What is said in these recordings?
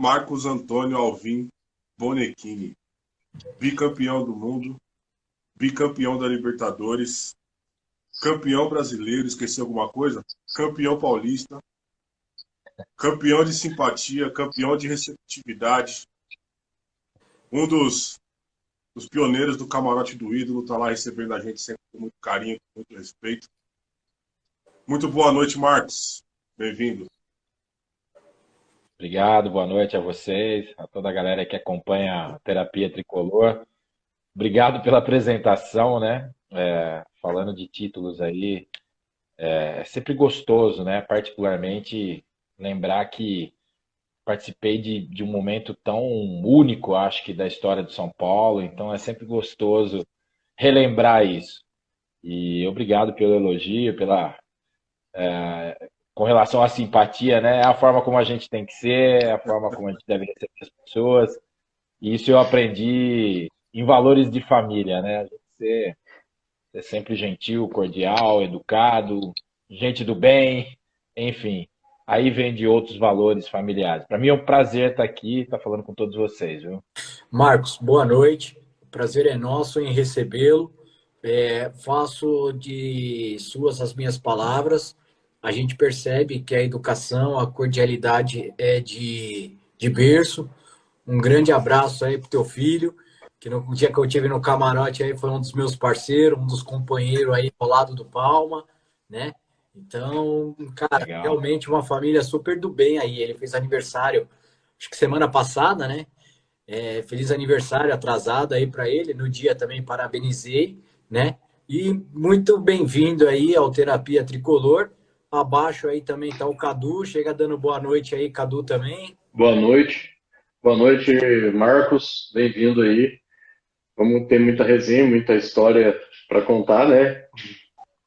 Marcos Antônio Alvim Bonechini, bicampeão do mundo, bicampeão da Libertadores, campeão brasileiro, esqueci alguma coisa? Campeão paulista, campeão de simpatia, campeão de receptividade, um dos pioneiros do camarote do ídolo, tá lá recebendo a gente sempre com muito carinho, com muito respeito. Muito boa noite, Marcos. Bem-vindo. Obrigado, boa noite a vocês, a toda a galera que acompanha a Terapia Tricolor. Obrigado pela apresentação, né? Falando de títulos aí, é sempre gostoso, né? Particularmente lembrar que participei de um momento tão único, acho que, da história do São Paulo, então é sempre gostoso relembrar isso. E obrigado pelo elogio, com relação à simpatia, né? É a forma como a gente tem que ser, é a forma como a gente deve receber as pessoas. E isso eu aprendi em valores de família, né? A gente ser sempre gentil, cordial, educado, gente do bem, enfim. Aí vem de outros valores familiares. Para mim é um prazer estar aqui, estar falando com todos vocês, viu? Marcos, boa noite. O prazer é nosso em recebê-lo. Faço de suas as minhas palavras. A gente percebe que a educação, a cordialidade é de berço. Um grande abraço aí pro teu filho, que no dia que eu tive no camarote aí foi um dos meus parceiros, um dos companheiros aí ao lado do Palma, né? Então, cara, Legal. realmente uma família super do bem aí. Ele fez aniversário, acho que semana passada, né? Feliz aniversário atrasado aí para ele. No dia também parabenizei, né? E muito bem-vindo aí ao Terapia Tricolor. Abaixo aí também tá o Cadu. Chega dando boa noite aí, Cadu também. Boa noite. Boa noite, Marcos. Bem-vindo aí. Vamos ter muita resenha, muita história para contar, né?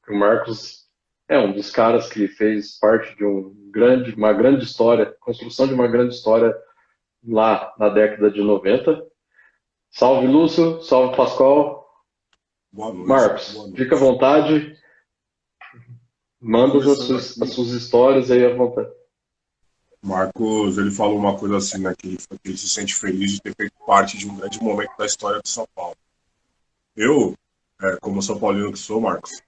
O Marcos é um dos caras que fez parte de uma grande história, construção de uma grande história lá na década de 90. Salve, Lúcio. Salve, Pascoal. Boa noite. Marcos, Boa noite. fica à vontade. Manda as suas histórias aí à vontade. Marcos, ele falou uma coisa assim, né, que ele se sente feliz de ter feito parte de um grande momento da história do São Paulo. Eu, como São Paulino que sou, Marcos,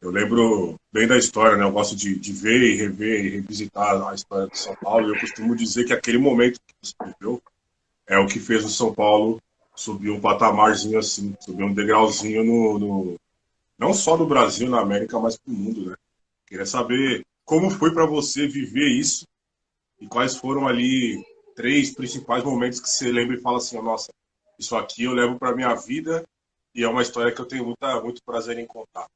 eu lembro bem da história, né? Eu gosto de ver e rever e revisitar a história do São Paulo. E eu costumo dizer que aquele momento que você viveu é o que fez o São Paulo subir um patamarzinho assim, subir um degrauzinho não só no Brasil, na América, mas no mundo, né? Queria saber como foi para você viver isso e quais foram ali 3 principais momentos que você lembra e fala assim, nossa, isso aqui eu levo para minha vida e é uma história que eu tenho muito prazer em contar.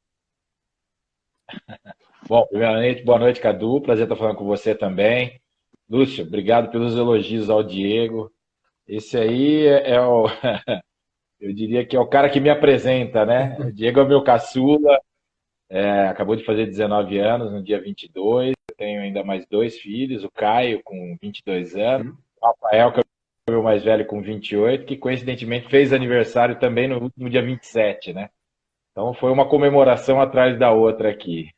Bom, primeiramente, boa noite, Cadu. Prazer estar falando com você também. Lúcio, obrigado pelos elogios ao Diego. Esse aí é o, eu diria que é o cara que me apresenta, né? O Diego é o meu caçula, acabou de fazer 19 anos no dia 22. Eu tenho ainda mais 2 filhos, o Caio com 22 anos, o Rafael, que é o meu mais velho, com 28, que coincidentemente fez aniversário também no último dia 27, né? Então foi uma comemoração atrás da outra aqui.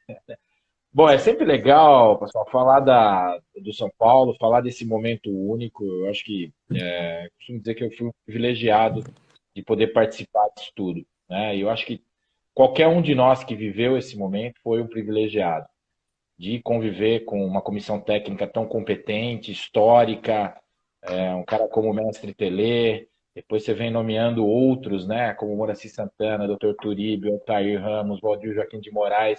Bom, é sempre legal, pessoal, falar do São Paulo, falar desse momento único. Eu acho que, costumo dizer que eu fui um privilegiado de poder participar disso tudo, né? E eu acho que qualquer um de nós que viveu esse momento foi um privilegiado de conviver com uma comissão técnica tão competente, histórica, um cara como o mestre Telê, depois você vem nomeando outros, né, como Moraci Santana, Dr. Turíbio, Altair Ramos, Valdir Joaquim de Moraes,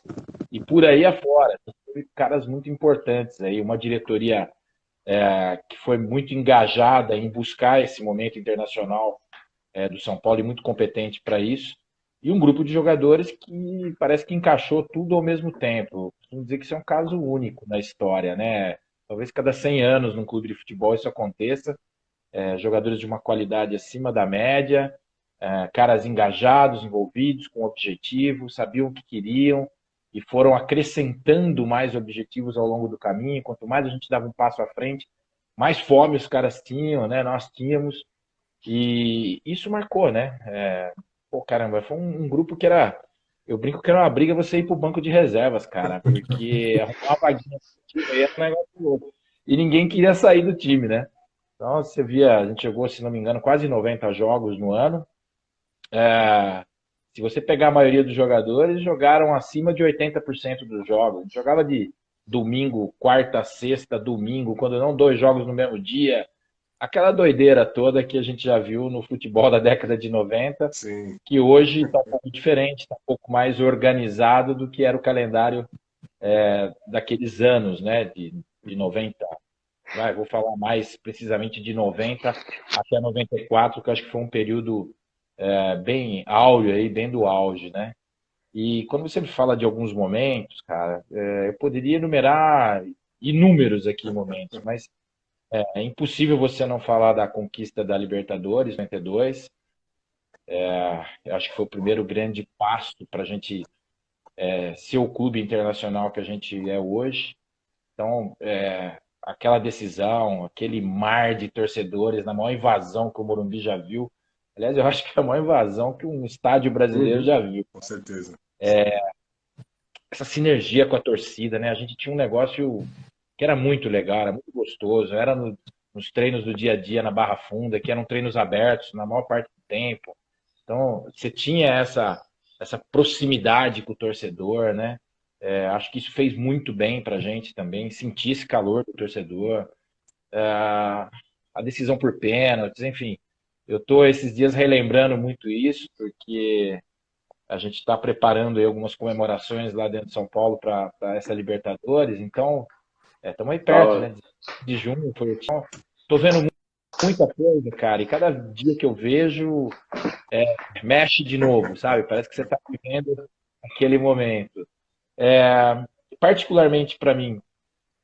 e por aí afora. Teve caras muito importantes aí, uma diretoria que foi muito engajada em buscar esse momento internacional do São Paulo e muito competente para isso, e um grupo de jogadores que parece que encaixou tudo ao mesmo tempo. Costumo dizer que isso é um caso único na história, né? Talvez cada 100 anos num clube de futebol isso aconteça, jogadores de uma qualidade acima da média, caras engajados, envolvidos, com objetivo, sabiam o que queriam e foram acrescentando mais objetivos ao longo do caminho. Quanto mais a gente dava um passo à frente, mais fome os caras tinham, né? Nós tínhamos, e isso marcou, né? Pô, caramba, foi um grupo que era. Eu brinco que era uma briga você ir pro banco de reservas, cara, porque arrumar uma vaguinha no time aí era um negócio louco. E ninguém queria sair do time, né? Então, você via, a gente jogou, se não me engano, quase 90 jogos no ano. Se você pegar a maioria dos jogadores, jogaram acima de 80% dos jogos. A gente jogava de domingo, quarta, sexta, domingo, quando não dois jogos no mesmo dia. Aquela doideira toda que a gente já viu no futebol da década de 90, Sim, que hoje está um pouco diferente, está um pouco mais organizado do que era o calendário daqueles anos, né, de 90. Vou falar mais precisamente de 90 até 94, que eu acho que foi um período bem áureo aí, bem do auge, né? E quando você me fala de alguns momentos, cara, eu poderia enumerar inúmeros aqui momentos, mas é impossível você não falar da conquista da Libertadores, 92. Eu acho que foi o primeiro grande passo para a gente ser o clube internacional que a gente é hoje. Então, aquela decisão, aquele mar de torcedores, na maior invasão que o Morumbi já viu. Aliás, eu acho que é a maior invasão que um estádio brasileiro Uhum. já viu. com certeza. Essa sinergia com a torcida, né? A gente tinha um negócio que era muito legal, era muito gostoso. Era nos treinos do dia a dia na Barra Funda, que eram treinos abertos na maior parte do tempo. Então, você tinha essa proximidade com o torcedor, né? Acho que isso fez muito bem para a gente também, sentir esse calor do torcedor, a decisão por pênaltis, enfim. Eu estou esses dias relembrando muito isso, porque a gente está preparando aí algumas comemorações lá dentro de São Paulo para essa Libertadores, então estamos aí Da perto, hora. né? De junho, estou vendo muita coisa, cara, e cada dia que eu vejo mexe de novo, sabe? Parece que você está vivendo aquele momento. Particularmente para mim,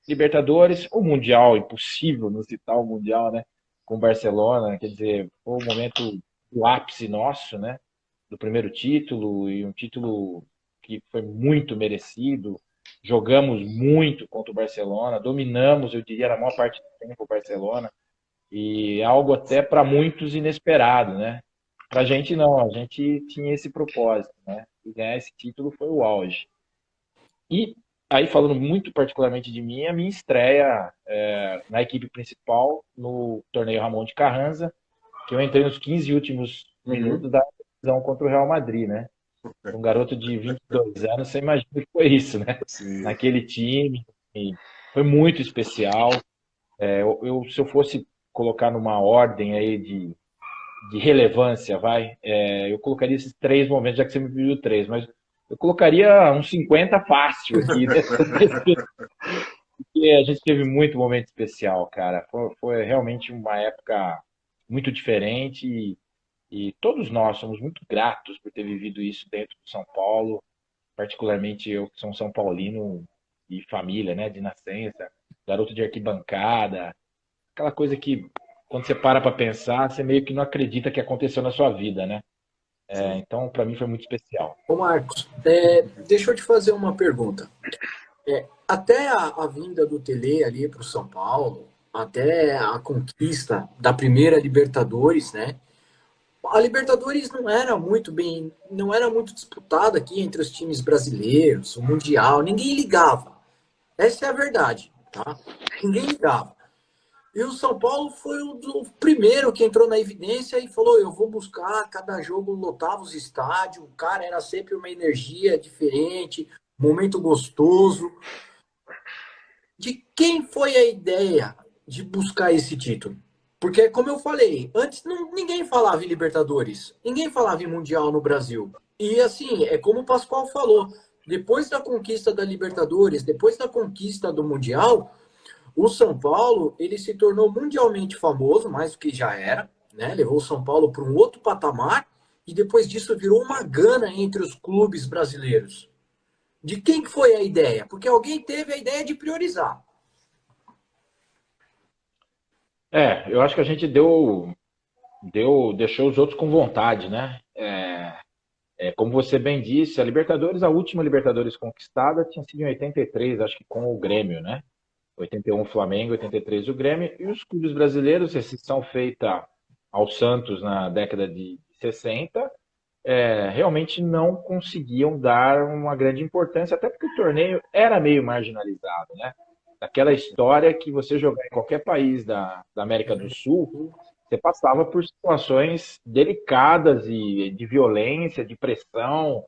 Libertadores, o Mundial, impossível não citar o Mundial, né? Com o Barcelona, quer dizer, foi o momento do ápice nosso, né? Do primeiro título, e um título que foi muito merecido. Jogamos muito contra o Barcelona, dominamos, eu diria, na maior parte do tempo o Barcelona, e algo até para muitos inesperado, né? Para a gente não, a gente tinha esse propósito, né? E ganhar esse título foi o auge. E aí, falando muito particularmente de mim, a minha estreia na equipe principal no torneio Ramon de Carranza, que eu entrei nos 15 últimos Uhum. minutos da decisão contra o Real Madrid, né? Um garoto de 22 anos, você imagina o que foi isso, né? Sim, Naquele time, e foi muito especial. Se eu fosse colocar numa ordem aí de relevância, eu colocaria esses três momentos, já que você me pediu três, mas eu colocaria uns 50 fácil aqui, né? Porque a gente teve muito momento especial, cara. Foi realmente uma época muito diferente e todos nós somos muito gratos por ter vivido isso dentro de São Paulo, particularmente eu que sou um São Paulino de família, né, de nascença, garoto de arquibancada, aquela coisa que quando você para pensar, você meio que não acredita que aconteceu na sua vida, né? sim. Então, para mim foi muito especial. Ô Marcos, deixa eu te fazer uma pergunta. Até a vinda do Tele ali para o São Paulo, até a conquista da primeira Libertadores, né? A Libertadores não era muito disputada aqui entre os times brasileiros, o Mundial, ninguém ligava. Essa é a verdade, tá? Ninguém ligava. E o São Paulo foi o primeiro que entrou na evidência e falou: eu vou buscar, cada jogo lotava os estádios, o cara era sempre uma energia diferente, momento gostoso. De quem foi a ideia de buscar esse título? Porque, como eu falei, antes ninguém falava em Libertadores, ninguém falava em Mundial no Brasil. E assim, é como o Pascoal falou, depois da conquista da Libertadores, depois da conquista do Mundial, o São Paulo ele se tornou mundialmente famoso, mais do que já era, né? Levou o São Paulo para um outro patamar e depois disso virou uma gana entre os clubes brasileiros. De quem que foi a ideia? Porque alguém teve a ideia de priorizar. Eu acho que a gente deixou os outros com vontade, né? Como você bem disse, a Libertadores, a última Libertadores conquistada tinha sido em 83, acho que com o Grêmio, né? 81 o Flamengo, 83 o Grêmio, e os clubes brasileiros, exceção feita ao Santos na década de 60, realmente não conseguiam dar uma grande importância, até porque o torneio era meio marginalizado, né? daquela história que você jogar em qualquer país da América do Sul, você passava por situações delicadas e de violência, de pressão,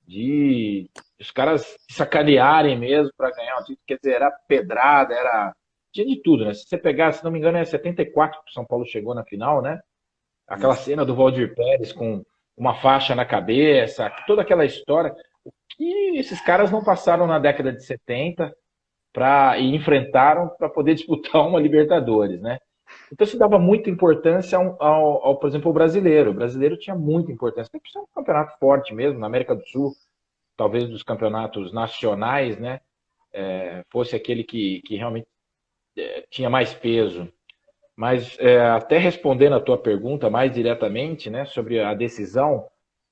de os caras se sacanearem mesmo para ganhar o título. Quer dizer, era pedrada, tinha de tudo, né? Se você pegar, se não me engano, é 74 que o São Paulo chegou na final, né? Aquela Isso. cena do Valdir Pérez com uma faixa na cabeça, toda aquela história. O que esses caras não passaram na década de 70 e enfrentaram para poder disputar uma Libertadores, né? Então se dava muita importância por exemplo, ao brasileiro. O brasileiro tinha muita importância. Tem que ser um campeonato forte mesmo, na América do Sul, talvez dos campeonatos nacionais, né? Fosse aquele que realmente tinha mais peso. Mas até respondendo a tua pergunta mais diretamente, né, sobre a decisão,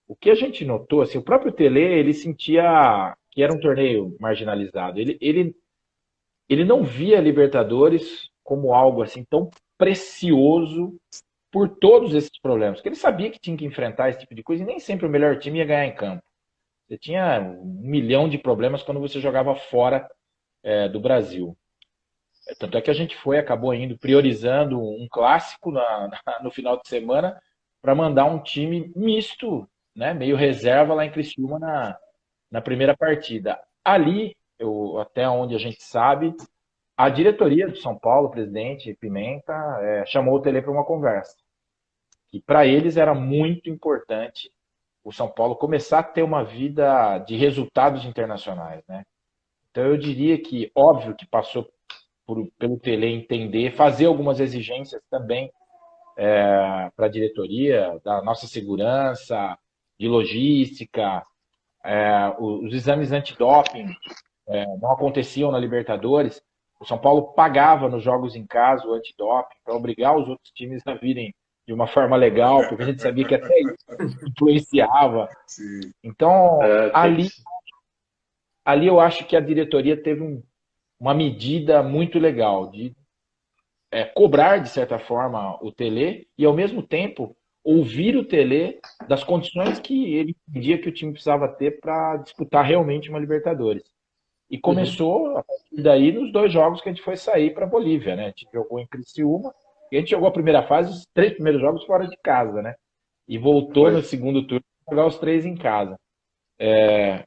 o que a gente notou, assim, o próprio Tele, ele sentia que era um torneio marginalizado. Ele não via a Libertadores como algo assim tão precioso por todos esses problemas. Porque ele sabia que tinha que enfrentar esse tipo de coisa e nem sempre o melhor time ia ganhar em campo. Você tinha 1 milhão de problemas quando você jogava fora do Brasil. Tanto é que a gente acabou indo priorizando um clássico no final de semana para mandar um time misto, né, meio reserva lá em Criciúma na primeira partida. Ali, até onde a gente sabe, a diretoria do São Paulo, o presidente Pimenta, chamou o Tele para uma conversa. E para eles era muito importante o São Paulo começar a ter uma vida de resultados internacionais, né? Então eu diria que, óbvio que passou pelo Tele entender, fazer algumas exigências também para a diretoria, da nossa segurança, de logística, os exames antidoping não aconteciam na Libertadores. O São Paulo pagava nos jogos em casa o antidoping para obrigar os outros times a virem de uma forma legal, porque a gente sabia que até isso influenciava. Sim. Então, Tem que ali eu acho que a diretoria teve uma medida muito legal de cobrar, de certa forma, o Tele e, ao mesmo tempo, ouvir o Tele das condições que ele entendia que o time precisava ter para disputar realmente uma Libertadores. E começou, a partir daí, nos 2 jogos que a gente foi sair para a Bolívia, né? A gente jogou em Criciúma e a gente jogou a primeira fase, os 3 primeiros jogos fora de casa, né? E voltou no segundo turno para jogar os 3 em casa.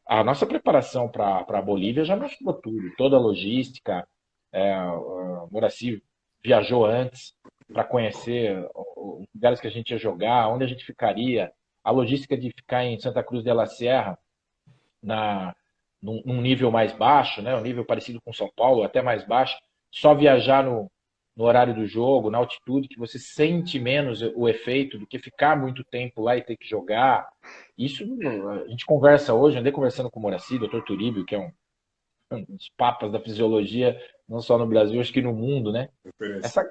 A nossa preparação para a Bolívia já mostrou tudo, toda a logística. O Moraci viajou antes para conhecer os lugares que a gente ia jogar, onde a gente ficaria, a logística de ficar em Santa Cruz de la Sierra, num nível mais baixo, né, um nível parecido com São Paulo, até mais baixo, só viajar no horário do jogo, na altitude, que você sente menos o efeito do que ficar muito tempo lá e ter que jogar. Isso a gente conversa hoje, andei conversando com o Moraci, doutor Turíbio, que é um dos papas da fisiologia, não só no Brasil, acho que no mundo, né? Essa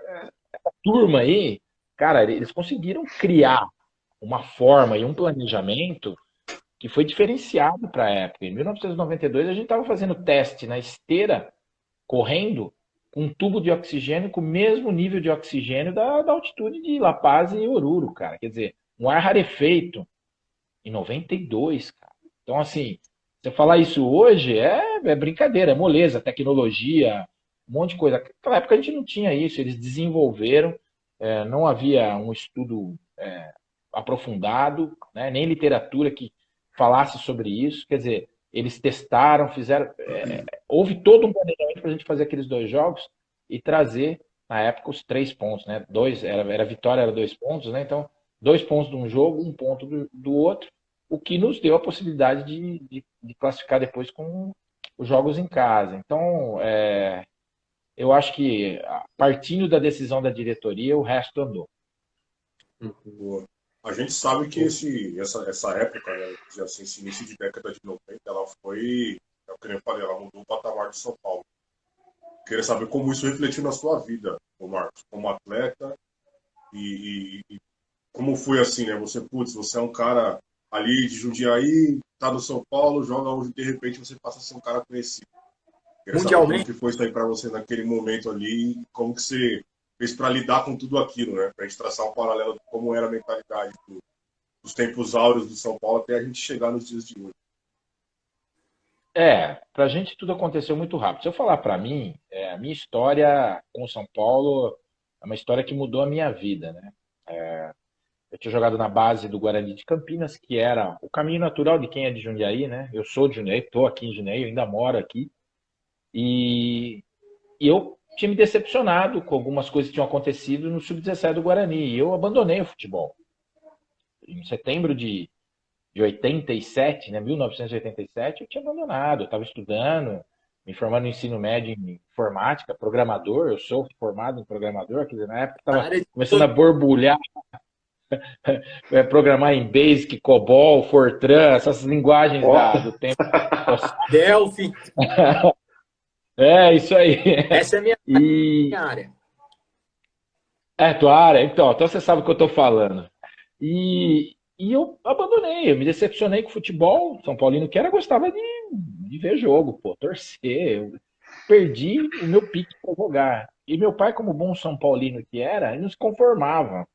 turma aí, cara, eles conseguiram criar uma forma e um planejamento que foi diferenciado para a época. Em 1992, a gente estava fazendo teste na esteira, correndo, com um tubo de oxigênio com o mesmo nível de oxigênio da altitude de La Paz e Oruro, cara. Quer dizer, um ar rarefeito em 92, cara. Então, assim, você falar isso hoje é brincadeira, é moleza, tecnologia, um monte de coisa. Naquela época a gente não tinha isso, eles desenvolveram, não havia um estudo aprofundado, né, nem literatura que falasse sobre isso. Quer dizer, eles testaram, fizeram. Houve todo um planejamento para a gente fazer aqueles 2 jogos e trazer, na época, os 3 pontos, né? Era vitória, era 2 pontos, né? Então, 2 pontos de um jogo, 1 ponto do outro, o que nos deu a possibilidade de classificar depois com os jogos em casa. Então, eu acho que, partindo da decisão da diretoria, o resto andou. A gente sabe que essa época, né, assim, esse início de década de 90, ela foi, eu queria falar, ela mudou o patamar de São Paulo. Queria saber como isso refletiu na sua vida, Marcos, como atleta e como foi assim, né? Você é um cara ali de Jundiaí, tá no São Paulo, joga hoje, de repente você passa a ser um cara conhecido. Queria saber como que foi isso aí para você naquele momento ali, como que você fez para lidar com tudo aquilo, né? Para a gente traçar um paralelo de como era a mentalidade dos tempos áureos do São Paulo até a gente chegar nos dias de hoje. Pra gente tudo aconteceu muito rápido. Se eu falar para mim, a minha história com o São Paulo é uma história que mudou a minha vida, né? Eu tinha jogado na base do Guarani de Campinas, que era o caminho natural de quem é de Jundiaí, né? Eu sou de Jundiaí, estou aqui em Jundiaí, eu ainda moro aqui. E eu tinha me decepcionado com algumas coisas que tinham acontecido no Sub-17 do Guarani. E eu abandonei o futebol. Em setembro de 87, né, 1987, eu tinha abandonado. Eu estava estudando, me formando no ensino médio em informática, programador. Eu sou formado em programador, quer dizer, na época estava começando a borbulhar, programar em Basic, COBOL, Fortran, essas linguagens do tempo. Delphi. Isso aí. Essa é a minha área. Tua área? Então você sabe o que eu estou falando. E eu abandonei, eu me decepcionei com o futebol. São Paulino que era, gostava de ver jogo, torcer. Eu perdi o meu pique para jogar. E meu pai, como bom São Paulino que era, ele não se conformava.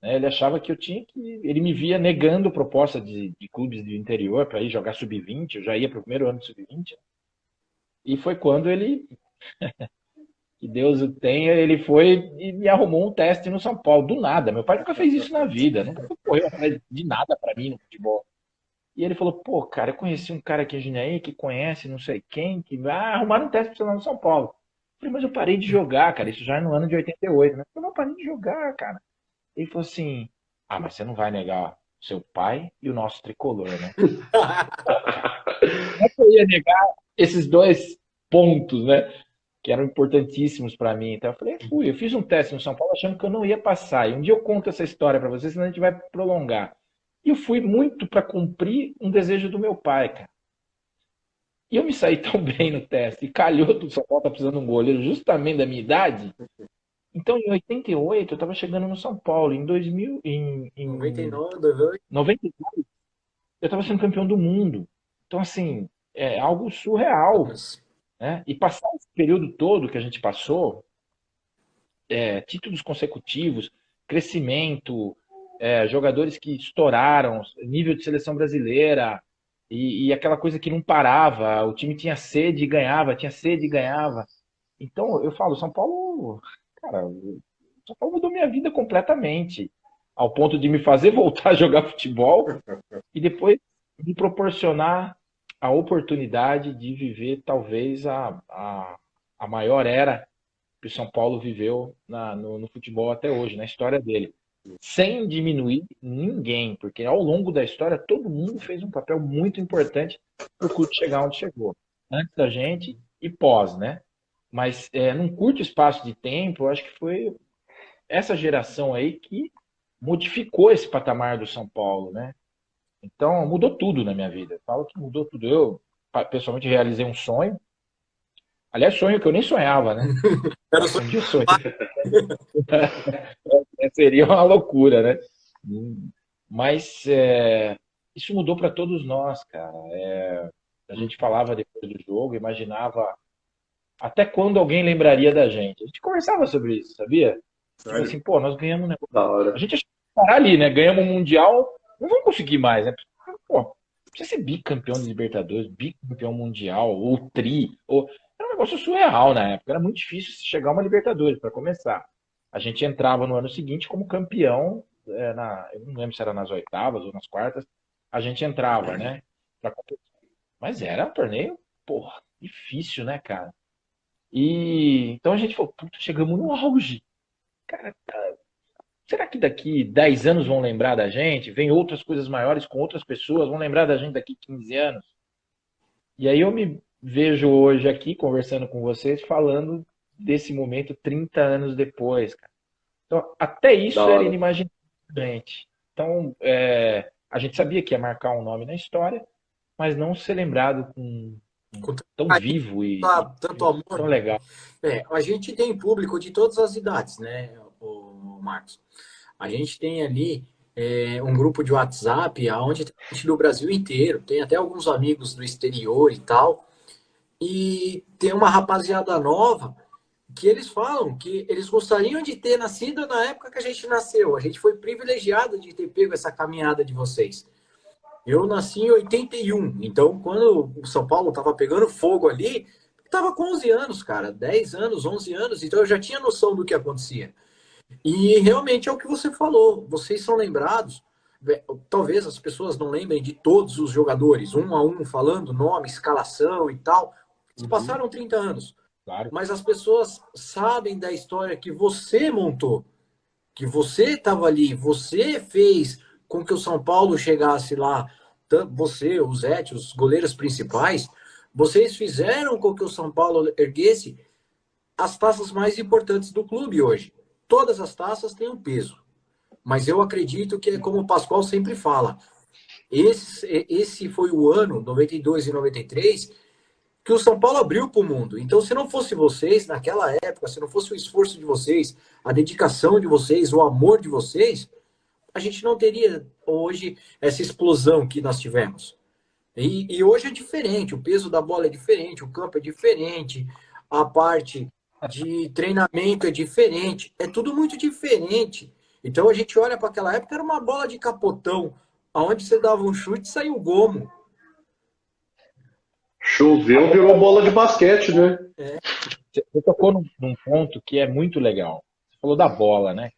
Ele achava que eu tinha que... Ele me via negando proposta de clubes do interior para ir jogar sub-20. Eu já ia para o primeiro ano de sub-20. E foi quando ele... que Deus o tenha, ele foi e me arrumou um teste no São Paulo, do nada. Meu pai nunca fez isso na vida, nunca correu atrás de nada para mim no futebol. E ele falou, pô, cara, eu conheci um cara aqui em Jundiaí que conhece não sei quem, que vai arrumar um teste pra você lá no São Paulo. Eu falei, mas eu parei de jogar, cara, isso já é no ano de 88, né? Eu falei, não, parei de jogar, cara. Ele falou assim, mas você não vai negar seu pai e o nosso tricolor, né? Como é que eu ia negar esses dois pontos, né? Que eram importantíssimos para mim. Então eu falei, eu fiz um teste no São Paulo achando que eu não ia passar. E um dia eu conto essa história para vocês, senão a gente vai prolongar. E eu fui muito para cumprir um desejo do meu pai, cara. E eu me saí tão bem no teste. E calhou do São Paulo tá precisando de um goleiro justamente da minha idade. Então em 88 eu estava chegando no São Paulo. Em 2000, em 92 eu estava sendo campeão do mundo. Então assim, é algo surreal. Né? E passar esse período todo que a gente passou, títulos consecutivos, crescimento, jogadores que estouraram, nível de seleção brasileira, e aquela coisa que não parava, o time tinha sede e ganhava, tinha sede e ganhava. Então, eu falo, São Paulo, cara, São Paulo mudou minha vida completamente, ao ponto de me fazer voltar a jogar futebol e depois me proporcionar a oportunidade de viver talvez a maior era que o São Paulo viveu no futebol até hoje, na história dele. Sem diminuir ninguém, porque ao longo da história todo mundo fez um papel muito importante para o clube chegar onde chegou. Antes da gente e pós, né? Mas num curto espaço de tempo, eu acho que foi essa geração aí que modificou esse patamar do São Paulo, né? Então, mudou tudo na minha vida. Eu falo que mudou tudo. Eu, pessoalmente, realizei um sonho. Aliás, sonho que eu nem sonhava, né? Era um sonho. Seria uma loucura, né? Mas isso mudou para todos nós, cara. A gente falava depois do jogo, imaginava até quando alguém lembraria da gente. A gente conversava sobre isso, sabia? Tipo assim, pô, nós ganhamos um negócio. A gente achou que parar ali, né? Ganhamos o Mundial, não vamos conseguir mais, né? Pô, precisa ser bicampeão de Libertadores, bicampeão mundial, ou era um negócio surreal na época. Era muito difícil chegar a uma Libertadores, para começar. A gente entrava no ano seguinte como campeão, eu não lembro se era nas oitavas ou nas quartas, a gente entrava, né? Mas era um torneio, porra, difícil, né, cara? E então a gente falou, puta, chegamos no auge. Cara, será que daqui 10 anos vão lembrar da gente? Vem outras coisas maiores com outras pessoas, vão lembrar da gente daqui 15 anos? E aí eu me vejo hoje aqui, conversando com vocês, falando desse momento 30 anos depois, cara. Então, até isso era inimaginável, gente. Então, a gente sabia que ia marcar um nome na história, mas não ser lembrado com tão vivo e tanto amor, tão legal. A gente tem público de todas as idades, né, o Marcos? A gente tem ali um grupo de WhatsApp onde tem gente do Brasil inteiro, tem até alguns amigos do exterior e tal, e tem uma rapaziada nova que eles falam que eles gostariam de ter nascido na época que a gente nasceu. A gente foi privilegiado de ter pego essa caminhada de vocês. Eu nasci em 81, então quando o São Paulo estava pegando fogo ali, Estava com 11 anos, cara, 10 anos, 11 anos, então eu já tinha noção do que acontecia. E realmente é o que você falou, vocês são lembrados, talvez as pessoas não lembrem de todos os jogadores, um a um, falando nome, escalação e tal. Se passaram 30 anos, Claro. mas as pessoas sabem da história que você montou, que você estava ali, você fez com que o São Paulo chegasse lá, você, o Zete, os goleiros principais, vocês fizeram com que o São Paulo erguesse as taças mais importantes do clube hoje. Todas as taças têm um peso, mas eu acredito que, como o Pascoal sempre fala, esse foi o ano, 92 e 93, que o São Paulo abriu para o mundo. Então, se não fosse vocês, naquela época, se não fosse o esforço de vocês, a dedicação de vocês, o amor de vocês, a gente não teria hoje essa explosão que nós tivemos. E hoje é diferente, o peso da bola é diferente, o campo é diferente, a parte de treinamento é diferente, é tudo muito diferente. Então a gente olha para aquela época, era uma bola de capotão, aonde você dava um chute e saiu gomo. Choveu, virou bola de basquete, né? Você tocou num ponto que é muito legal. Você falou da bola, né?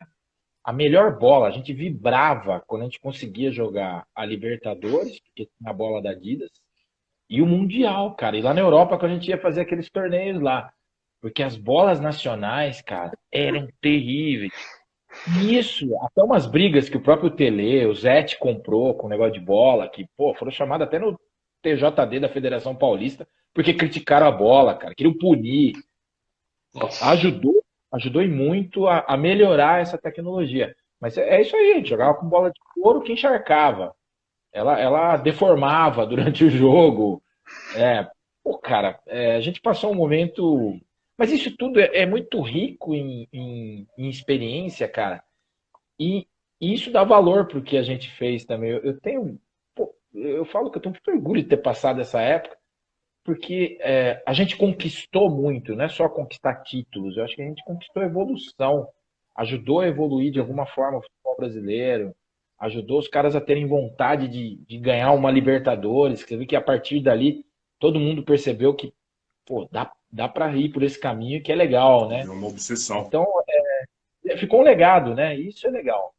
A melhor bola, a gente vibrava quando a gente conseguia jogar a Libertadores, porque tinha a bola da Adidas, e o Mundial, cara. E lá na Europa, quando a gente ia fazer aqueles torneios lá. Porque as bolas nacionais, cara, eram terríveis. E isso, até umas brigas que o próprio Tele, o Zete comprou com o negócio de bola, que, pô, foram chamadas até no TJD da Federação Paulista, porque criticaram a bola, cara, queriam punir. Nossa. Ajudou e muito a melhorar essa tecnologia. Mas é isso aí, a gente jogava com bola de couro que encharcava. Ela deformava durante o jogo. Pô, cara, a gente passou um momento. Mas isso tudo é muito rico em experiência, cara. E isso dá valor pro que a gente fez também. Eu tenho. Pô, eu falo que eu tenho muito orgulho de ter passado essa época, porque a gente conquistou muito, não é só conquistar títulos, eu acho que a gente conquistou evolução, ajudou a evoluir de alguma forma o futebol brasileiro, ajudou os caras a terem vontade de ganhar uma Libertadores, quer dizer que a partir dali todo mundo percebeu que, pô, dá para ir por esse caminho que é legal, né? É uma obsessão. Então, ficou um legado, né? Isso é legal.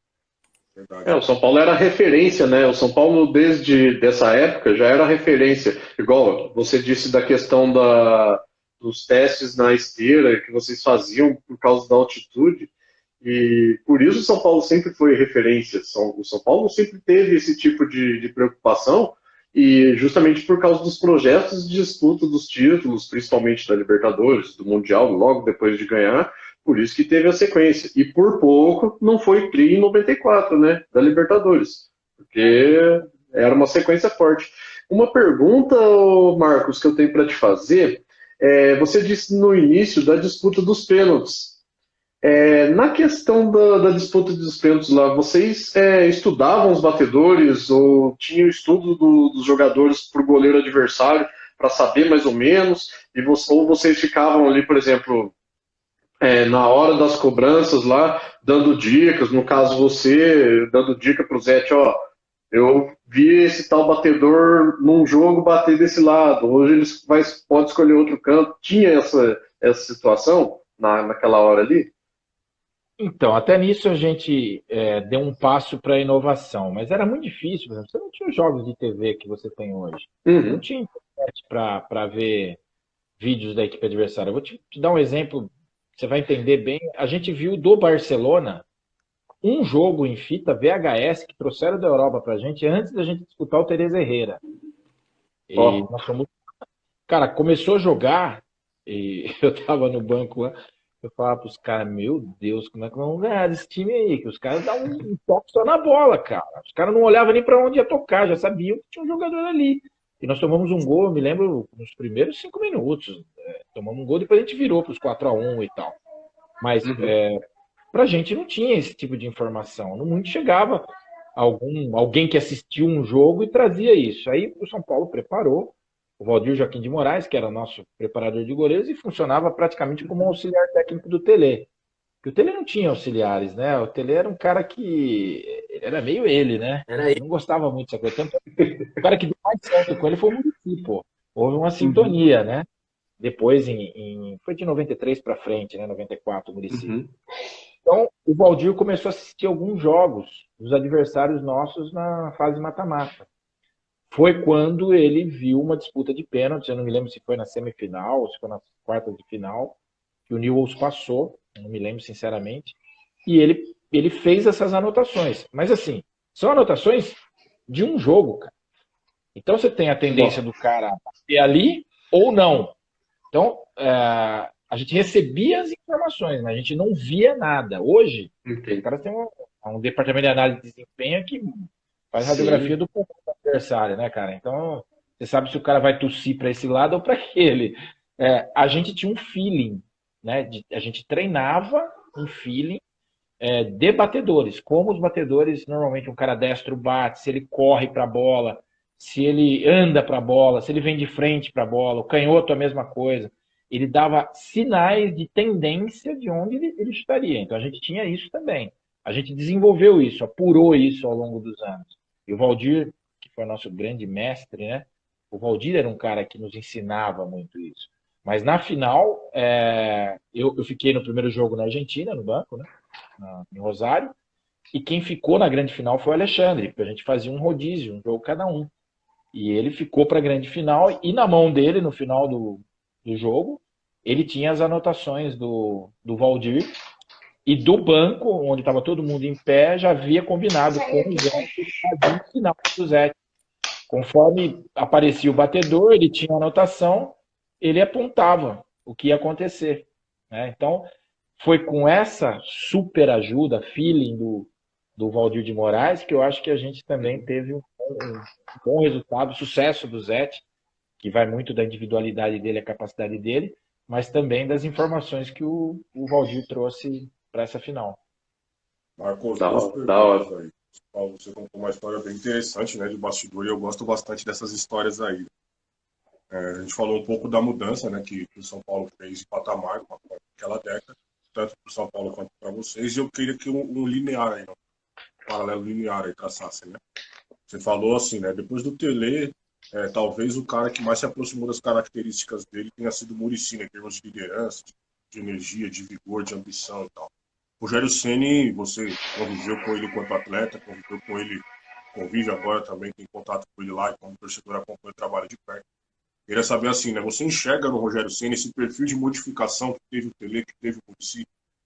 Verdade. O São Paulo era referência, né? O São Paulo, desde dessa época, já era referência. Igual você disse da questão dos testes na esteira que vocês faziam por causa da altitude. E por isso o São Paulo sempre foi referência. O São Paulo sempre teve esse tipo de preocupação, e justamente por causa dos projetos de disputa dos títulos, principalmente da Libertadores, do Mundial, logo depois de ganhar, por isso que teve a sequência. E por pouco não foi tri em 94, né, da Libertadores, porque era uma sequência forte. Uma pergunta, Marcos, que eu tenho para te fazer, você disse no início da disputa dos pênaltis. Na questão da disputa dos pênaltis lá, vocês estudavam os batedores ou tinham estudo dos jogadores para o goleiro adversário para saber mais ou menos? Ou vocês ficavam ali, por exemplo, na hora das cobranças lá, dando dicas, no caso você, dando dica para o Zete, ó, eu vi esse tal batedor num jogo bater desse lado, hoje ele pode escolher outro canto. Tinha essa situação naquela hora ali? Então, até nisso a gente deu um passo para a inovação, mas era muito difícil, por exemplo, você não tinha os jogos de TV que você tem hoje. Não tinha internet para ver vídeos da equipe adversária. Eu vou te dar um exemplo, você vai entender bem. A gente viu do Barcelona um jogo em fita VHS que trouxeram da Europa para a gente antes da gente disputar o Teresa Herrera. E nós fomos... Cara, começou a jogar e eu tava no banco lá. Eu falava pros caras, meu Deus, como é que vamos ganhar desse time aí? Que os caras dão um toque só na bola, cara. Os caras não olhavam nem para onde ia tocar, já sabiam que tinha um jogador ali. E nós tomamos um gol, eu me lembro, nos primeiros 5 minutos. Tomamos um gol, depois a gente virou para os 4-1 e tal. Mas pra gente não tinha esse tipo de informação. No mundo chegava alguém que assistiu um jogo e trazia isso. Aí o São Paulo preparou o Valdir Joaquim de Moraes, que era nosso preparador de goleiros, e funcionava praticamente como um auxiliar técnico do Tele. Porque o Tele não tinha auxiliares, né? O Tele era um cara que... Era meio ele, né? Ele não gostava muito dessa coisa. Tanto o cara que deu mais certo com ele foi o Muricy, pô. Houve uma sintonia, né? depois foi de 93 para frente, né? 94, o Muricy. Uhum. Então, o Valdir começou a assistir alguns jogos dos adversários nossos na fase mata-mata. Foi quando ele viu uma disputa de pênaltis, eu não me lembro se foi na semifinal ou se foi nas quartas de final, que o Newell's passou, eu não me lembro sinceramente, e ele fez essas anotações. Mas assim, são anotações de um jogo, cara. Então você tem a tendência do cara ir ali ou não. Então, a gente recebia as informações, mas a gente não via nada. Hoje, os caras têm um departamento de análise de desempenho que faz radiografia do adversário, né, cara? Então, você sabe se o cara vai tossir para esse lado ou para aquele. A gente tinha um feeling, né? A gente treinava um feeling de batedores. Como os batedores, normalmente um cara destro bate, se ele corre para a bola, se ele anda para a bola, se ele vem de frente para a bola, o canhoto a mesma coisa. Ele dava sinais de tendência de onde ele estaria. Então a gente tinha isso também. A gente desenvolveu isso, apurou isso ao longo dos anos. E o Valdir, que foi nosso grande mestre, né? O Valdir era um cara que nos ensinava muito isso. Mas na final, eu fiquei no primeiro jogo na Argentina, no banco, né? Em Rosário, e quem ficou na grande final foi o Alexandre, porque a gente fazia um rodízio, um jogo cada um. E ele ficou para a grande final, e na mão dele, no final do jogo, ele tinha as anotações do Valdir, e do banco, onde estava todo mundo em pé, já havia combinado com o Zé que ele fazia o final do Zé. Conforme aparecia o batedor, ele tinha a anotação, ele apontava o que ia acontecer, né? Então, foi com essa super ajuda, feeling do Valdir de Moraes, que eu acho que a gente também teve um bom resultado, sucesso do Zé, que vai muito da individualidade dele, a capacidade dele, mas também das informações que o Valdir trouxe para essa final. Marcos, Da duas hora. perguntas aí. Paulo, você contou uma história bem interessante, né, de bastidor, e eu gosto bastante dessas histórias aí. A gente falou um pouco da mudança, né, que o São Paulo fez de patamar com aquela década, tanto para o São Paulo quanto para vocês, e eu queria que um linear aí, um paralelo linear aí traçasse, né? Você falou assim, né, depois do Tele, talvez o cara que mais se aproximou das características dele tenha sido o Muricy, né, em termos de liderança, de energia, de vigor, de ambição e tal. O Rogério Ceni, você conviveu com ele enquanto atleta, conviveu com ele, convive agora também, tem contato com ele lá, e como torcedor acompanha o trabalho de perto. Queria saber assim, né? Você enxerga no Rogério Ceni esse perfil de modificação que teve o Tele, que teve o Muricy?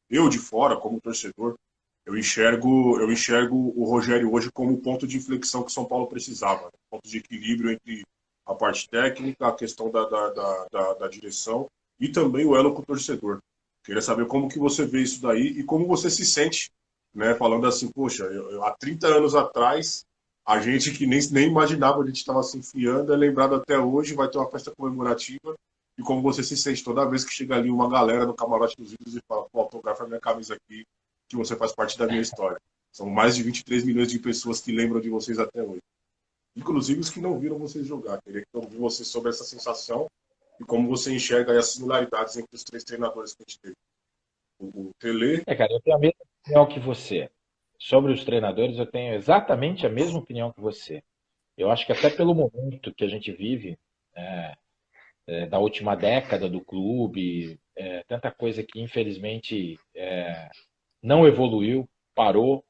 Eu de fora, como torcedor, eu enxergo o Rogério hoje como o ponto de inflexão que o São Paulo precisava, né? Ponto de equilíbrio entre a parte técnica, a questão da direção e também o elo com o torcedor. Queria saber como que você vê isso daí e como você se sente, né? Falando assim, poxa, há 30 anos atrás, a gente que nem imaginava onde a gente estava se enfiando, é lembrado até hoje, vai ter uma festa comemorativa. E como você se sente toda vez que chega ali uma galera no camarote dos vídeos e fala, pô, autografa a minha camisa aqui, que você faz parte da minha história. São mais de 23 milhões de pessoas que lembram de vocês até hoje. Inclusive os que não viram vocês jogar. Queria ouvir você sobre essa sensação e como você enxerga aí as similaridades entre os três treinadores que a gente teve. O Tele... Cara, eu tenho a mesma opinião que você. Sobre os treinadores, eu tenho exatamente a mesma opinião que você. Eu acho que até pelo momento que a gente vive, da última década do clube, tanta coisa que infelizmente não evoluiu, parou,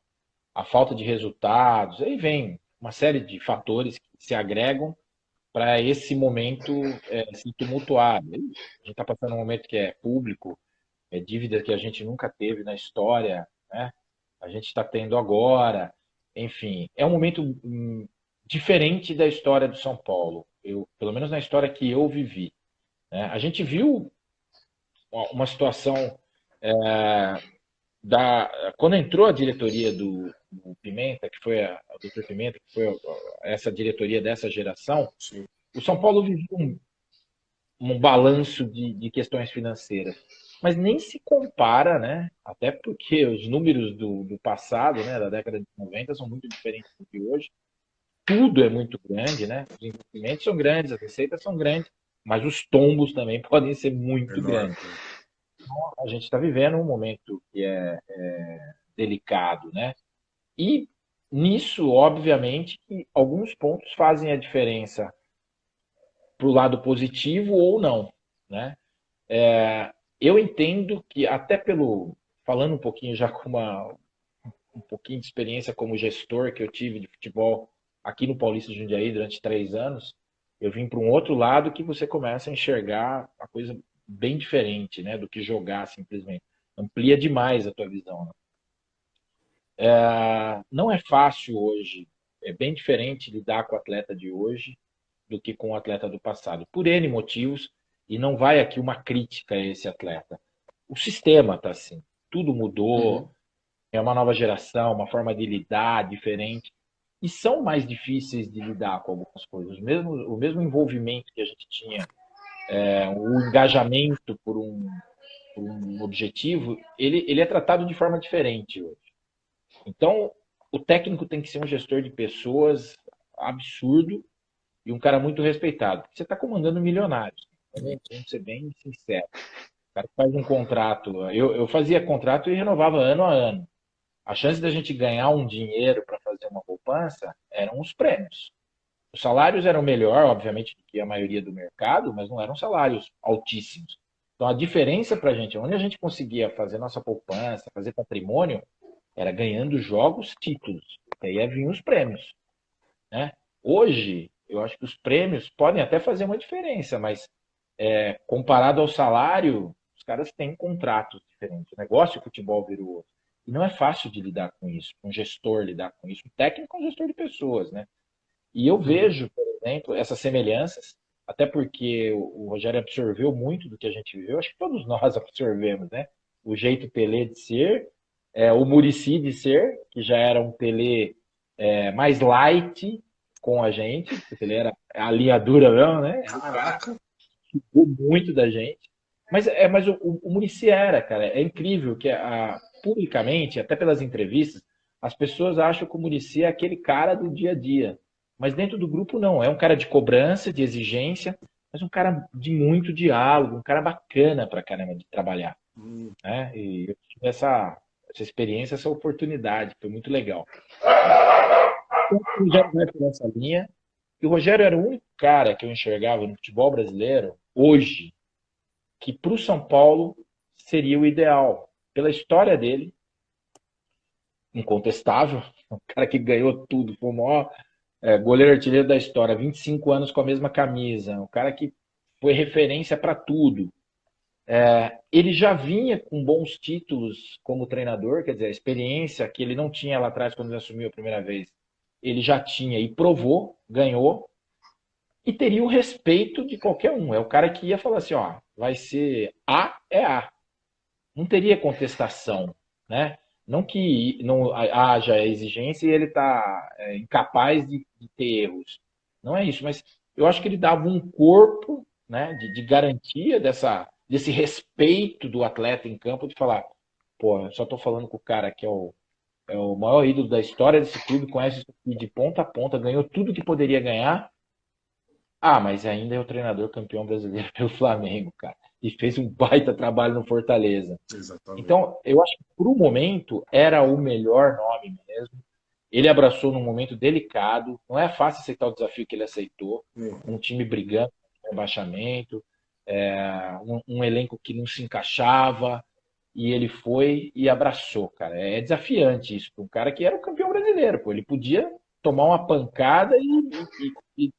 a falta de resultados, aí vem uma série de fatores que se agregam para esse momento se tumultuar. A gente está passando um momento que é público, dívida que a gente nunca teve na história, né? A gente está tendo agora, enfim, é um momento diferente da história do São Paulo, pelo menos na história que eu vivi, né? A gente viu uma situação quando entrou a diretoria do Pimenta, que foi a Dr. Pimenta, que foi essa diretoria dessa geração, Sim. o São Paulo viveu um balanço de questões financeiras, mas nem se compara, né? Até porque os números do passado, né, da década de 90, são muito diferentes do que hoje. Tudo é muito grande, né? Os investimentos são grandes, as receitas são grandes, mas os tombos também podem ser muito grandes. A gente está vivendo um momento que é delicado, né? E nisso, obviamente, que alguns pontos fazem a diferença para o lado positivo ou não, né? Eu entendo que até falando um pouquinho já com um pouquinho de experiência como gestor que eu tive de futebol aqui no Paulista de Jundiaí durante 3 anos, eu vim para um outro lado que você começa a enxergar a coisa bem diferente, né, do que jogar simplesmente. Amplia demais a tua visão, né? Não é fácil hoje, é bem diferente lidar com o atleta de hoje do que com o atleta do passado, por N motivos, e não vai aqui uma crítica a esse atleta. O sistema está assim, tudo mudou, é uma nova geração, uma forma de lidar diferente, e são mais difíceis de lidar com algumas coisas. O mesmo envolvimento que a gente tinha, o engajamento por um objetivo, ele é tratado de forma diferente hoje. Então, o técnico tem que ser um gestor de pessoas absurdo e um cara muito respeitado. Você está comandando milionários. Vamos ser bem sincero. O cara faz um contrato. Eu fazia contrato e renovava ano a ano. A chance da gente ganhar um dinheiro para fazer uma poupança eram os prêmios. Os salários eram melhor, obviamente, do que a maioria do mercado, mas não eram salários altíssimos. Então, a diferença para a gente, onde a gente conseguia fazer nossa poupança, fazer patrimônio, era ganhando jogos, títulos. Daí ia vir os prêmios, né? Hoje, eu acho que os prêmios podem até fazer uma diferença, mas comparado ao salário, os caras têm contratos diferentes. O negócio de futebol virou outro. E não é fácil de lidar com isso, um gestor lidar com isso. Um técnico é um gestor de pessoas, né? E eu vejo, por exemplo, essas semelhanças, até porque o Rogério absorveu muito do que a gente viveu. Acho que todos nós absorvemos, né? O jeito Pelé de ser, o Muricy de ser, que já era um Pelé mais light com a gente, porque ele era a linha dura mesmo, né? Ficou muito da gente. Mas o Muricy era, cara, é incrível que publicamente, até pelas entrevistas, as pessoas acham que o Muricy é aquele cara do dia a dia. Mas dentro do grupo não, é um cara de cobrança, de exigência, mas um cara de muito diálogo, um cara bacana pra caramba de trabalhar. Né? E eu tive essa experiência, essa oportunidade, foi muito legal. Então, o Rogério vai por essa linha, e o Rogério era o único cara que eu enxergava no futebol brasileiro, hoje, que para o São Paulo seria o ideal. Pela história dele, incontestável, um cara que ganhou tudo, foi o maior goleiro artilheiro da história, 25 anos com a mesma camisa, um cara que foi referência para tudo. Ele já vinha com bons títulos como treinador, quer dizer, a experiência que ele não tinha lá atrás quando ele assumiu a primeira vez, ele já tinha e provou, ganhou, e teria o respeito de qualquer um. É o cara que ia falar assim, ó, vai ser A, é A. Não teria contestação, né? Não que não haja exigência e ele está incapaz de ter erros. Não é isso, mas eu acho que ele dava um corpo, né, de garantia desse respeito do atleta em campo, de falar, pô, eu só estou falando com o cara que é o maior ídolo da história desse clube, conhece isso aqui de ponta a ponta, ganhou tudo que poderia ganhar. Mas ainda é o treinador campeão brasileiro pelo Flamengo, cara. E fez um baita trabalho no Fortaleza. Exatamente. Então, eu acho que, por um momento, era o melhor nome mesmo. Ele abraçou num momento delicado. Não é fácil aceitar o desafio que ele aceitou. Um time brigando com rebaixamento, um elenco que não se encaixava. E ele foi e abraçou, cara. É desafiante isso para um cara que era o campeão brasileiro. Pô. Ele podia tomar uma pancada e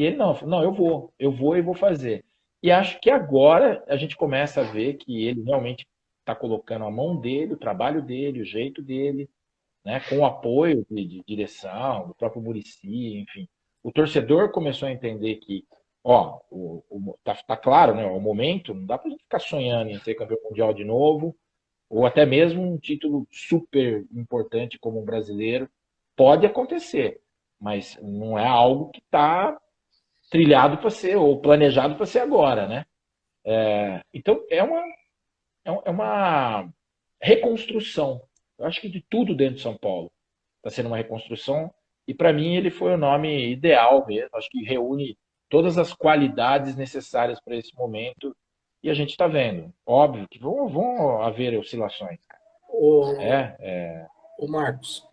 ele não, eu vou e vou fazer. E acho que agora a gente começa a ver que ele realmente está colocando a mão dele, o trabalho dele, o jeito dele, né, com o apoio de direção, do próprio Muricy, enfim. O torcedor começou a entender que, tá claro, né, o momento, não dá para a gente ficar sonhando em ser campeão mundial de novo, ou até mesmo um título super importante como um brasileiro. Pode acontecer, mas não é algo que está trilhado para ser, ou planejado para ser agora, né? Então, é uma reconstrução. Eu acho que de tudo dentro de São Paulo está sendo uma reconstrução, e para mim ele foi o nome ideal mesmo. Acho que reúne todas as qualidades necessárias para esse momento, e a gente está vendo. Óbvio que vão haver oscilações. O Marcos,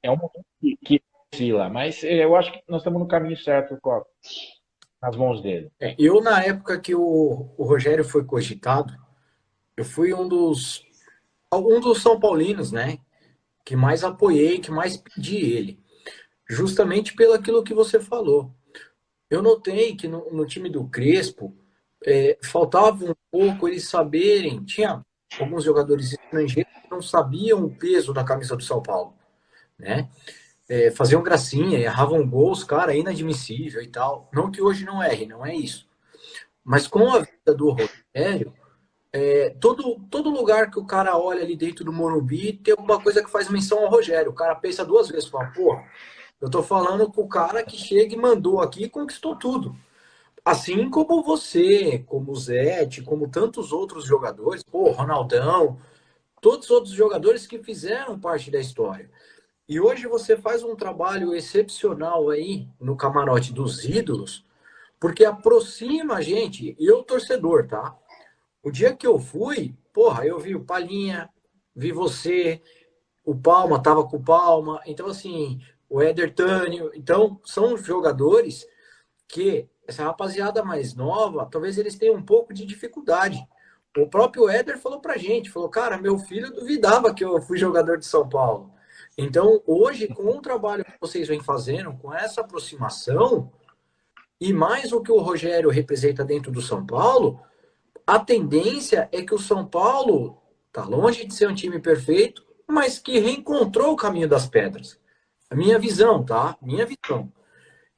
é um momento que oscila, mas eu acho que nós estamos no caminho certo, Copa. nas mãos dele. Eu, na época que o Rogério foi cogitado, eu fui um dos São Paulinos, né? Que mais apoiei, que mais pedi ele. Justamente pelo aquilo que você falou. Eu notei que no time do Crespo faltava um pouco eles saberem. Tinha alguns jogadores estrangeiros que não sabiam o peso da camisa do São Paulo, né? Faziam gracinha, erravam gols, cara, inadmissível e tal. Não que hoje não erre, não é isso. Mas com a vida do Rogério, todo lugar que o cara olha ali dentro do Morumbi tem alguma coisa que faz menção ao Rogério. O cara pensa duas vezes, fala, porra, eu tô falando com o cara que chega e mandou aqui e conquistou tudo. Assim como você, como o Zete, como tantos outros jogadores, pô, Ronaldão, todos os outros jogadores que fizeram parte da história. E hoje você faz um trabalho excepcional aí no camarote dos ídolos, porque aproxima a gente, e eu torcedor, tá? O dia que eu fui, porra, eu vi o Palhinha, vi você, o Palma tava com o Palma, então assim, o Éder Tânio, então são jogadores que essa rapaziada mais nova, talvez eles tenham um pouco de dificuldade. O próprio Éder falou pra gente, falou, cara, meu filho duvidava que eu fui jogador de São Paulo. Então, hoje, com o trabalho que vocês vêm fazendo, com essa aproximação, e mais o que o Rogério representa dentro do São Paulo, a tendência é que o São Paulo está longe de ser um time perfeito, mas que reencontrou o caminho das pedras. A minha visão, tá? Minha visão.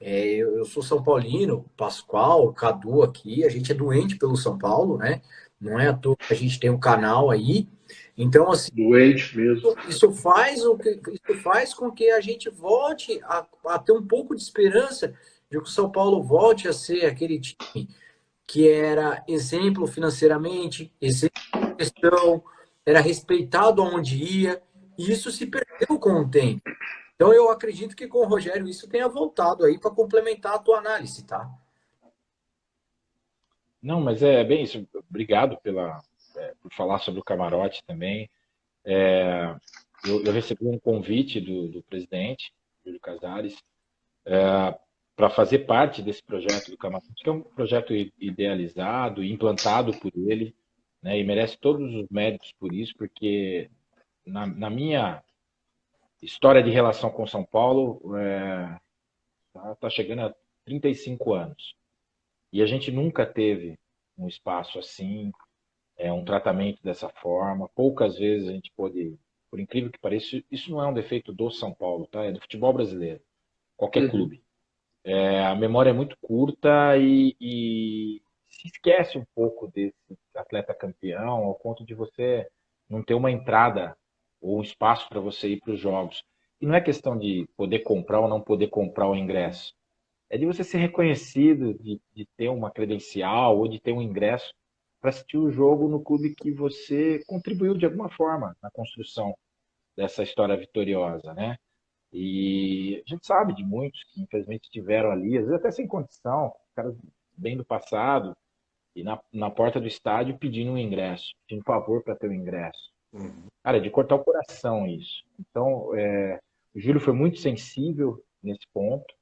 Eu sou São Paulino, Pascoal, Cadu aqui, a gente é doente pelo São Paulo, né? Não é à toa que a gente tem um canal aí. Então, assim, Doente mesmo. isso faz com que a gente volte a ter um pouco de esperança de que o São Paulo volte a ser aquele time que era exemplo financeiramente, exemplo de gestão, era respeitado aonde ia, e isso se perdeu com o tempo. Então eu acredito que com o Rogério isso tenha voltado aí para complementar a tua análise, tá? Não, mas é bem isso. Obrigado por falar sobre o camarote também. É, eu recebi um convite do presidente, Júlio Casares, para fazer parte desse projeto do camarote, que é um projeto idealizado e implantado por ele, né, e merece todos os méritos por isso, porque na minha história de relação com São Paulo, tá chegando a 35 anos. E a gente nunca teve um espaço assim, um tratamento dessa forma. Poucas vezes a gente pôde, por incrível que pareça, isso não é um defeito do São Paulo, tá? É do futebol brasileiro, qualquer clube. A memória é muito curta e se esquece um pouco desse atleta campeão, ao ponto de você não ter uma entrada ou um espaço para você ir para os jogos. E não é questão de poder comprar ou não poder comprar o ingresso. É de você ser reconhecido, de ter uma credencial ou de ter um ingresso para assistir o jogo no clube que você contribuiu de alguma forma na construção dessa história vitoriosa, né? E a gente sabe de muitos que infelizmente estiveram ali, às vezes até sem condição, caras bem do passado, e na porta do estádio pedindo um ingresso, pedindo favor para ter um ingresso. Cara, é de cortar o coração isso. Então, o Júlio foi muito sensível nesse ponto.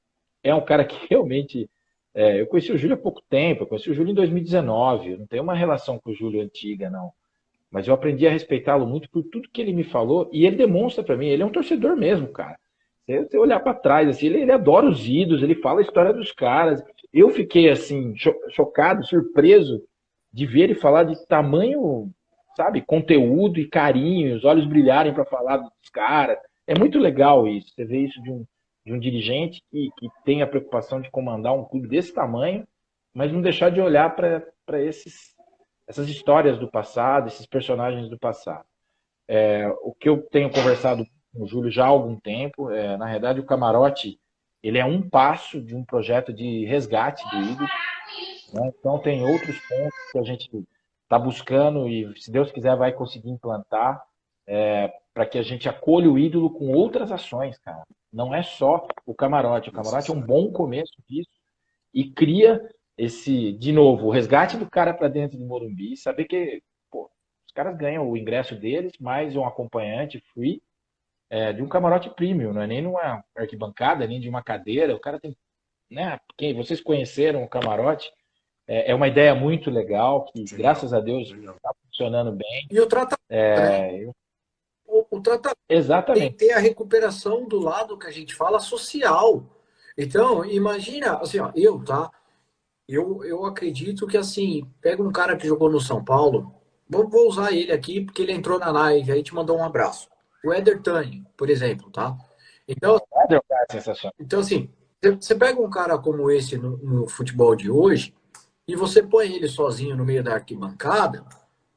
É um cara que realmente. Eu conheci o Júlio há pouco tempo, eu conheci o Júlio em 2019. Eu não tenho uma relação com o Júlio antiga, não. Mas eu aprendi a respeitá-lo muito por tudo que ele me falou e ele demonstra para mim. Ele é um torcedor mesmo, cara. Se você olhar para trás, assim, ele adora os ídolos, ele fala a história dos caras. Eu fiquei assim, chocado, surpreso de ver ele falar de tamanho, sabe, conteúdo e carinho, os olhos brilharem para falar dos caras. É muito legal isso. Você vê isso de um dirigente que tem a preocupação de comandar um clube desse tamanho, mas não deixar de olhar para essas histórias do passado, esses personagens do passado. O que eu tenho conversado com o Júlio já há algum tempo, na realidade o Camarote ele é um passo de um projeto de resgate do ídolo, né? Então tem outros pontos que a gente está buscando e, se Deus quiser, vai conseguir implantar para que a gente acolha o ídolo com outras ações, cara. Não é só o Camarote. O Camarote é um bom começo disso e cria de novo, o resgate do cara para dentro do Morumbi, saber que os caras ganham o ingresso deles, mais um acompanhante free de um camarote premium, não é nem numa arquibancada, nem de uma cadeira. O cara tem né? Quem vocês conheceram o camarote, é uma ideia muito legal, que Sim, graças a Deus legal. está funcionando bem. E o tratamento, né? O tratamento tem que Exatamente. ter a recuperação do lado que a gente fala social. Então, imagina, assim, ó, eu, tá? Eu acredito que, assim, pega um cara que jogou no São Paulo, vou usar ele aqui porque ele entrou na live, aí te mandou um abraço. O Éder Tani, por exemplo, tá? Então, É um cara sensacional. assim, você pega um cara como esse no futebol de hoje e você põe ele sozinho no meio da arquibancada,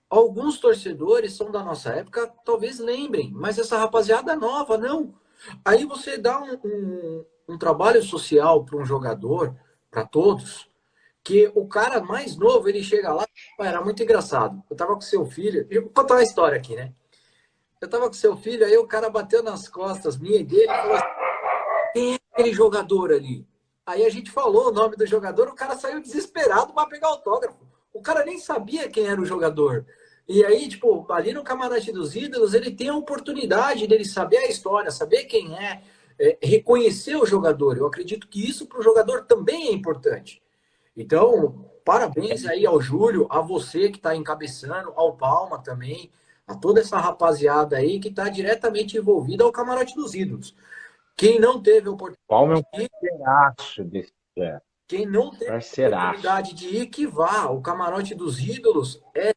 alguns torcedores são da nossa época, talvez lembrem, mas essa rapaziada nova, não. Aí você dá um trabalho social para um jogador, para todos, que o cara mais novo, ele chega lá, era muito engraçado. Eu tava com seu filho, eu vou contar uma história aqui, né? Eu tava com seu filho, aí o cara bateu nas costas minha e dele e falou assim, quem é aquele jogador ali? Aí a gente falou o nome do jogador, o cara saiu desesperado para pegar autógrafo. O cara nem sabia quem era o jogador. E aí, tipo, ali no Camarote dos Ídolos, ele tem a oportunidade dele saber a história, saber quem reconhecer o jogador. Eu acredito que isso para o jogador também é importante. Então, parabéns aí ao Júlio, a você que está encabeçando, ao Palma também, a toda essa rapaziada aí que está diretamente envolvida ao Camarote dos Ídolos. Quem não teve Palma é oportunidade um de ir, parceiraço desse projeto. quem não teve Parceiraço. oportunidade de ir, que vá. O Camarote dos Ídolos é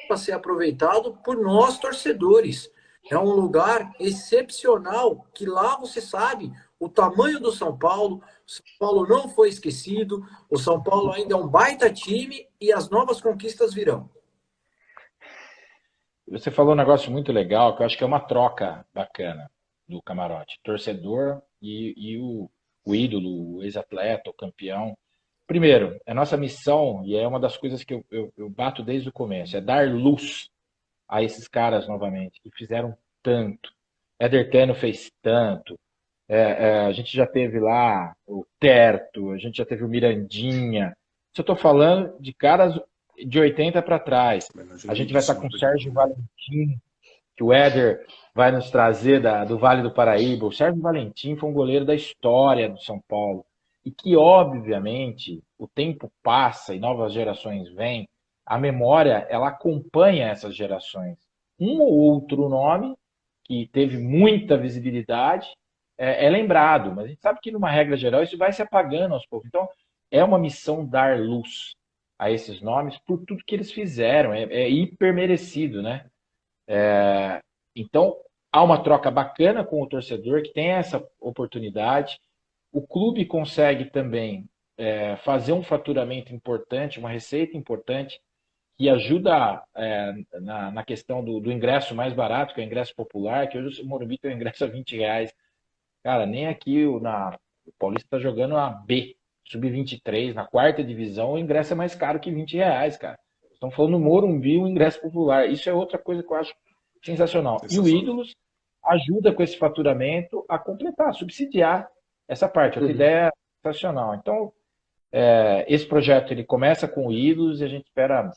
para ser aproveitado por nós torcedores. É um lugar excepcional que lá você sabe o tamanho do São Paulo. O São Paulo não foi esquecido. O São Paulo ainda é um baita time e as novas conquistas virão. Você falou um negócio muito legal, que eu acho que é uma troca bacana do camarote. Torcedor e o ídolo, o ex-atleta, o campeão. Primeiro, a nossa missão, e é uma das coisas que eu bato desde o começo, é dar luz a esses caras novamente, que fizeram tanto. Éder Teno fez tanto. A gente já teve lá o Terto, a gente já teve o Mirandinha. Se eu estou falando de caras de 80 para trás. A gente vai estar com o Sérgio Valentim, que o Éder vai nos trazer do Vale do Paraíba. O Sérgio Valentim foi um goleiro da história do São Paulo. E que, obviamente, o tempo passa e novas gerações vêm, a memória ela acompanha essas gerações. Um ou outro nome que teve muita visibilidade é lembrado, mas a gente sabe que, numa regra geral, isso vai se apagando aos poucos. Então, é uma missão dar luz a esses nomes por tudo que eles fizeram. É hiper merecido, né? Então, há uma troca bacana com o torcedor que tem essa oportunidade. O clube consegue também fazer um faturamento importante, uma receita importante, que ajuda na questão do ingresso mais barato, que é o ingresso popular, que hoje o Morumbi tem um ingresso a R$ 20. Cara, nem aqui o Paulista está jogando a B, sub-23, na quarta divisão, o ingresso é mais caro que R$ 20, cara. Estão falando no Morumbi, o ingresso popular. Isso é outra coisa que eu acho sensacional. E o Ídolos ajuda com esse faturamento a completar, a subsidiar essa parte. Outra ideia é sensacional. Então, esse projeto ele começa com o Ídolos e a gente espera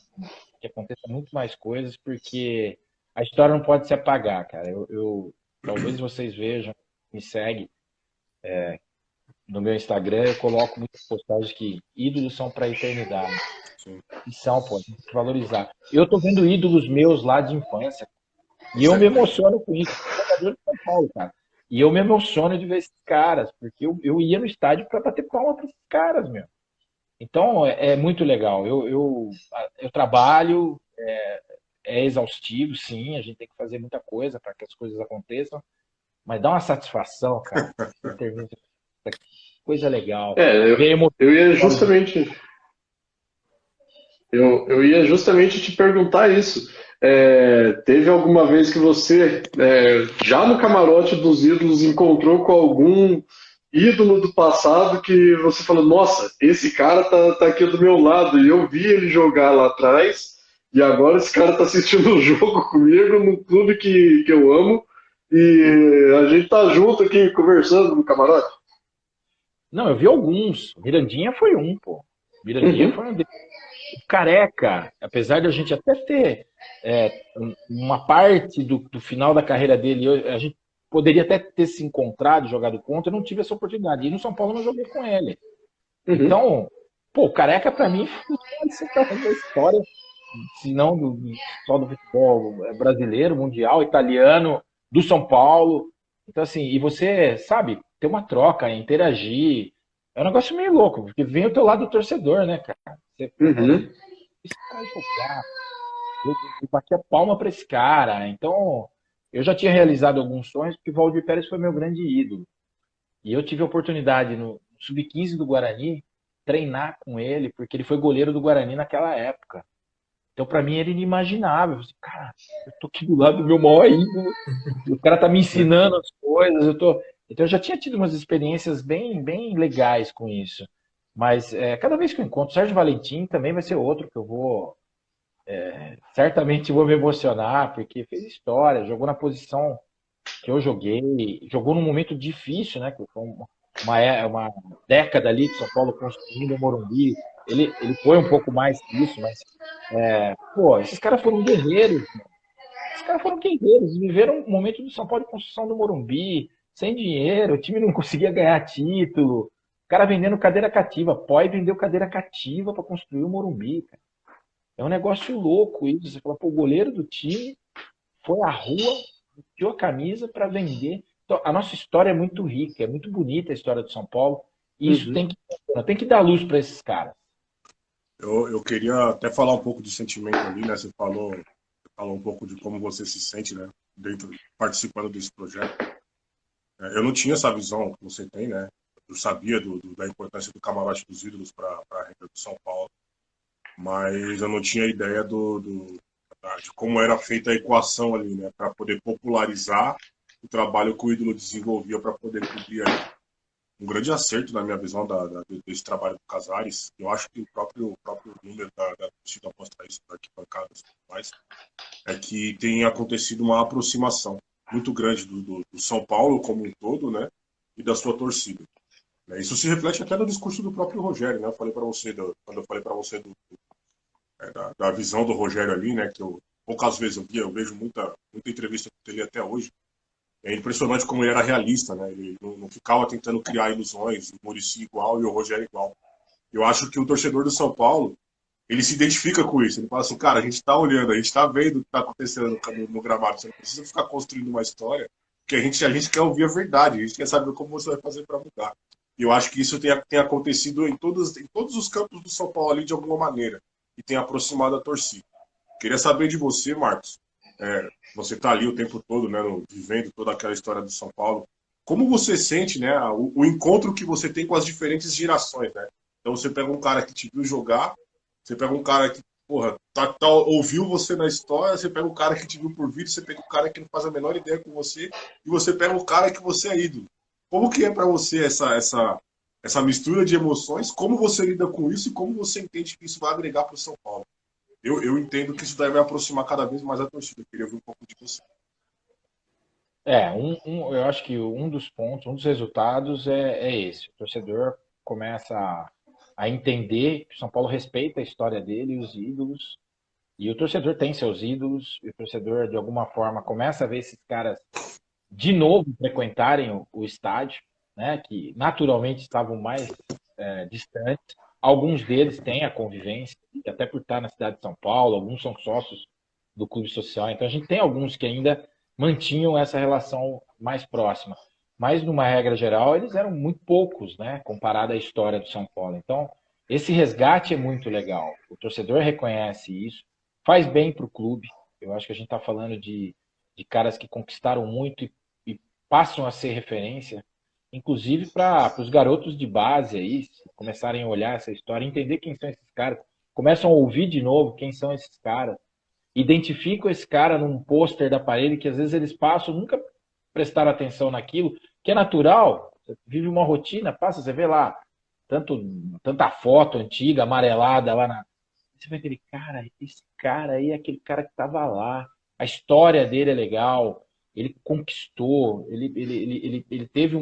que aconteça muito mais coisas, porque a história não pode se apagar, cara. Talvez vocês vejam, me segue no meu Instagram, eu coloco muitas postagens que ídolos são para a eternidade. Sim. E são, pô, tem que valorizar. Eu tô vendo ídolos meus lá de infância. E eu me emociono com isso. Eu sou jogador de São Paulo, cara. E eu me emociono de ver esses caras, porque eu ia no estádio para bater palma para esses caras, meu. Então, é muito legal. Eu trabalho, é exaustivo, sim, a gente tem que fazer muita coisa para que as coisas aconteçam, mas dá uma satisfação, cara. Você termina, coisa legal. Eu ia justamente. Eu ia justamente te perguntar isso. Teve alguma vez que você, já no camarote dos ídolos, encontrou com algum ídolo do passado que você falou, nossa, esse cara tá aqui do meu lado e eu vi ele jogar lá atrás e agora esse cara tá assistindo o jogo comigo no clube que eu amo e a gente tá junto aqui conversando no camarote? Não, eu vi alguns. Mirandinha foi um, pô. Mirandinha foi um. O Careca, apesar de a gente até ter uma parte do final da carreira dele, a gente poderia até ter se encontrado, jogado contra, eu não tive essa oportunidade. E no São Paulo eu não joguei com ele. Uhum. Então, pô, o Careca pra mim pode ser da história, se não só do futebol brasileiro, mundial, italiano, do São Paulo. Então, assim, e você, sabe, ter uma troca, interagir. É um negócio meio louco, porque vem o teu lado do torcedor, né, cara? Você fala, Uhum. esse cara jogar, eu bati a palma pra esse cara. Então, eu já tinha realizado alguns sonhos, porque o Valdir Pérez foi meu grande ídolo. E eu tive a oportunidade no Sub-15 do Guarani treinar com ele, porque ele foi goleiro do Guarani naquela época. Então, pra mim, era inimaginável. Eu falei, cara, eu tô aqui do lado do meu maior ídolo, e o cara tá me ensinando as coisas. Então, eu já tinha tido umas experiências bem legais com isso. Mas cada vez que eu encontro o Sérgio Valentim, também vai ser outro que eu vou. Certamente vou me emocionar, porque fez história, jogou na posição que eu joguei, jogou num momento difícil, né? Que foi uma década ali que São Paulo construindo o Morumbi. Ele foi um pouco mais que isso, mas pô, esses caras foram guerreiros. Esses caras foram guerreiros, viveram um momento do São Paulo de construção do Morumbi, sem dinheiro, o time não conseguia ganhar título. O cara vendendo cadeira cativa, Poi vendeu cadeira cativa para construir o Morumbi, cara. É um negócio louco isso. Você fala, pô, o goleiro do time foi à rua, vestiu a camisa para vender. Então, a nossa história é muito rica, é muito bonita a história do São Paulo. E isso Uhum. tem que dar luz para esses caras. Eu queria até falar um pouco de sentimento ali, né? Você falou um pouco de como você se sente, né? Participando desse projeto. Eu não tinha essa visão que você tem, né? Eu sabia da importância do camarote dos ídolos para a renda do São Paulo, mas eu não tinha ideia de como era feita a equação ali, né? Para poder popularizar o trabalho que o ídolo desenvolvia para poder cobrir ali. Um grande acerto, na minha visão, desse trabalho do Casares. Eu acho que o próprio número da torcida mostra isso, da arquibancada e tudo mais, é que tem acontecido uma aproximação muito grande do São Paulo como um todo, né? E da sua torcida. Isso se reflete até no discurso do próprio Rogério, né? Eu falei para você, quando eu falei para você da visão do Rogério ali, né? Que eu poucas vezes eu vejo muita entrevista com ele até hoje. É impressionante como ele era realista, né? Ele não ficava tentando criar ilusões, o Muricy igual e o Rogério igual. Eu acho que o torcedor do São Paulo, ele se identifica com isso. Ele fala assim, cara, a gente está olhando, a gente está vendo o que está acontecendo no gramado. Você não precisa ficar construindo uma história, porque a gente quer ouvir a verdade, a gente quer saber como você vai fazer para mudar. E eu acho que isso tem acontecido em todos os campos do São Paulo ali de alguma maneira, e tem aproximado a torcida. Queria saber de você, Marcos. Você está ali o tempo todo, né, vivendo toda aquela história do São Paulo. Como você sente, né, o encontro que você tem com as diferentes gerações, né? Então você pega um cara que te viu jogar, você pega um cara que, porra, ouviu você na história, você pega um cara que te viu por vídeo, você pega um cara que não faz a menor ideia com você, e você pega um cara que você é ídolo. Como que é para você essa mistura de emoções? Como você lida com isso e como você entende que isso vai agregar para o São Paulo? Eu entendo que isso daí vai aproximar cada vez mais a torcida. Eu queria ouvir um pouco de você. Eu acho que um dos pontos, um dos resultados é esse. O torcedor começa a entender que o São Paulo respeita a história dele, os ídolos, e o torcedor tem seus ídolos, e o torcedor, de alguma forma, começa a ver esses caras de novo frequentarem o estádio, né, que naturalmente estavam mais distantes. Alguns deles têm a convivência, até por estar na cidade de São Paulo, alguns são sócios do clube social, então a gente tem alguns que ainda mantinham essa relação mais próxima. Mas, numa regra geral, eles eram muito poucos, né, comparado à história do São Paulo. Então, esse resgate é muito legal. O torcedor reconhece isso, faz bem para o clube. Eu acho que a gente está falando de caras que conquistaram muito e passam a ser referência, inclusive para os garotos de base aí, começarem a olhar essa história, entender quem são esses caras, começam a ouvir de novo quem são esses caras, identificam esse cara num pôster da parede que às vezes eles passam, nunca prestaram atenção naquilo, que é natural, você vive uma rotina, passa, você vê lá tanta foto antiga, amarelada lá na. Você vê aquele cara, esse cara aí é aquele cara que estava lá, a história dele é legal, ele conquistou, ele teve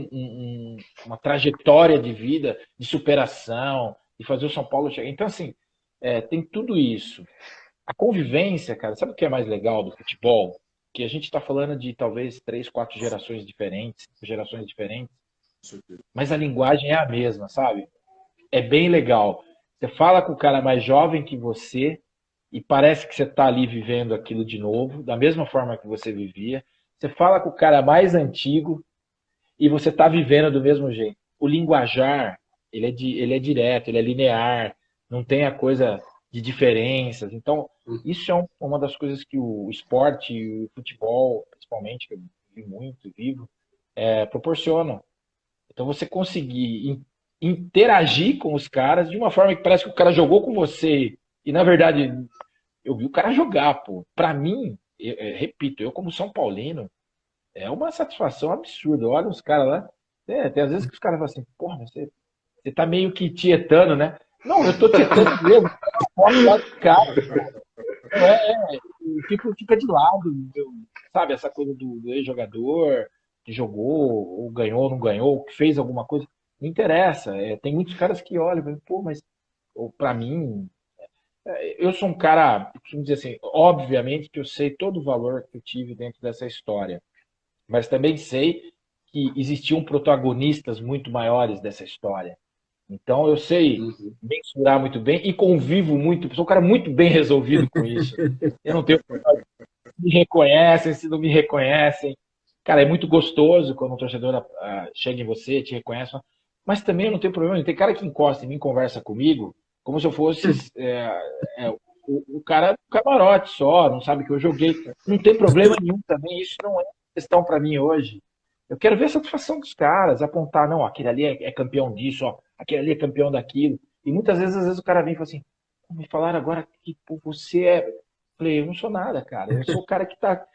uma trajetória de vida, de superação, de fazer o São Paulo chegar. Então, assim, tem tudo isso. A convivência, cara, sabe o que é mais legal do futebol? Que a gente está falando de talvez 3, 4 gerações diferentes, 5 gerações diferentes, mas a linguagem é a mesma, sabe? é bem legal. Você fala com o cara mais jovem que você e parece que você está ali vivendo aquilo de novo, da mesma forma que você vivia. Você fala com o cara mais antigo e você está vivendo do mesmo jeito. O linguajar, ele é direto, ele é linear, não tem a coisa de diferenças. Então, isso é uma das coisas que o esporte e o futebol, principalmente, que eu vi muito, vivo, proporcionam. Então, você conseguir interagir com os caras de uma forma que parece que o cara jogou com você. E, na verdade, eu vi o cara jogar, pô. Pra mim, repito, eu como São Paulino, é uma satisfação absurda. Olha os caras lá. Tem às vezes que os caras falam assim, porra, você tá meio que tietando, né? Não, eu tô tietando mesmo. Foto lá do cara. Fica de lado, sabe? Essa coisa do ex-jogador que jogou, ou ganhou, não ganhou, que fez alguma coisa. Não interessa. Tem muitos caras que olham e falam, pô, mas pra mim, eu sou um cara, costumo dizer assim, obviamente que eu sei todo o valor que eu tive dentro dessa história, mas também sei que existiam protagonistas muito maiores dessa história. Então eu sei mensurar muito bem e convivo muito, sou um cara muito bem resolvido com isso. Eu não tenho problema, se me reconhecem, se não me reconhecem. Cara, é muito gostoso quando um torcedor chega em você, te reconhece, mas também eu não tenho problema. Tem cara que encosta em mim, conversa comigo, como se eu fosse o cara do camarote só, não sabe que eu joguei. Não tem problema nenhum também, isso não é questão para mim hoje. Eu quero ver a satisfação dos caras, apontar, não, aquele ali é campeão disso, ó, aquele ali é campeão daquilo. E muitas vezes, às vezes, o cara vem e fala assim, me falaram agora que pô, você é. Eu falei, eu não sou nada, cara. Eu sou o cara que está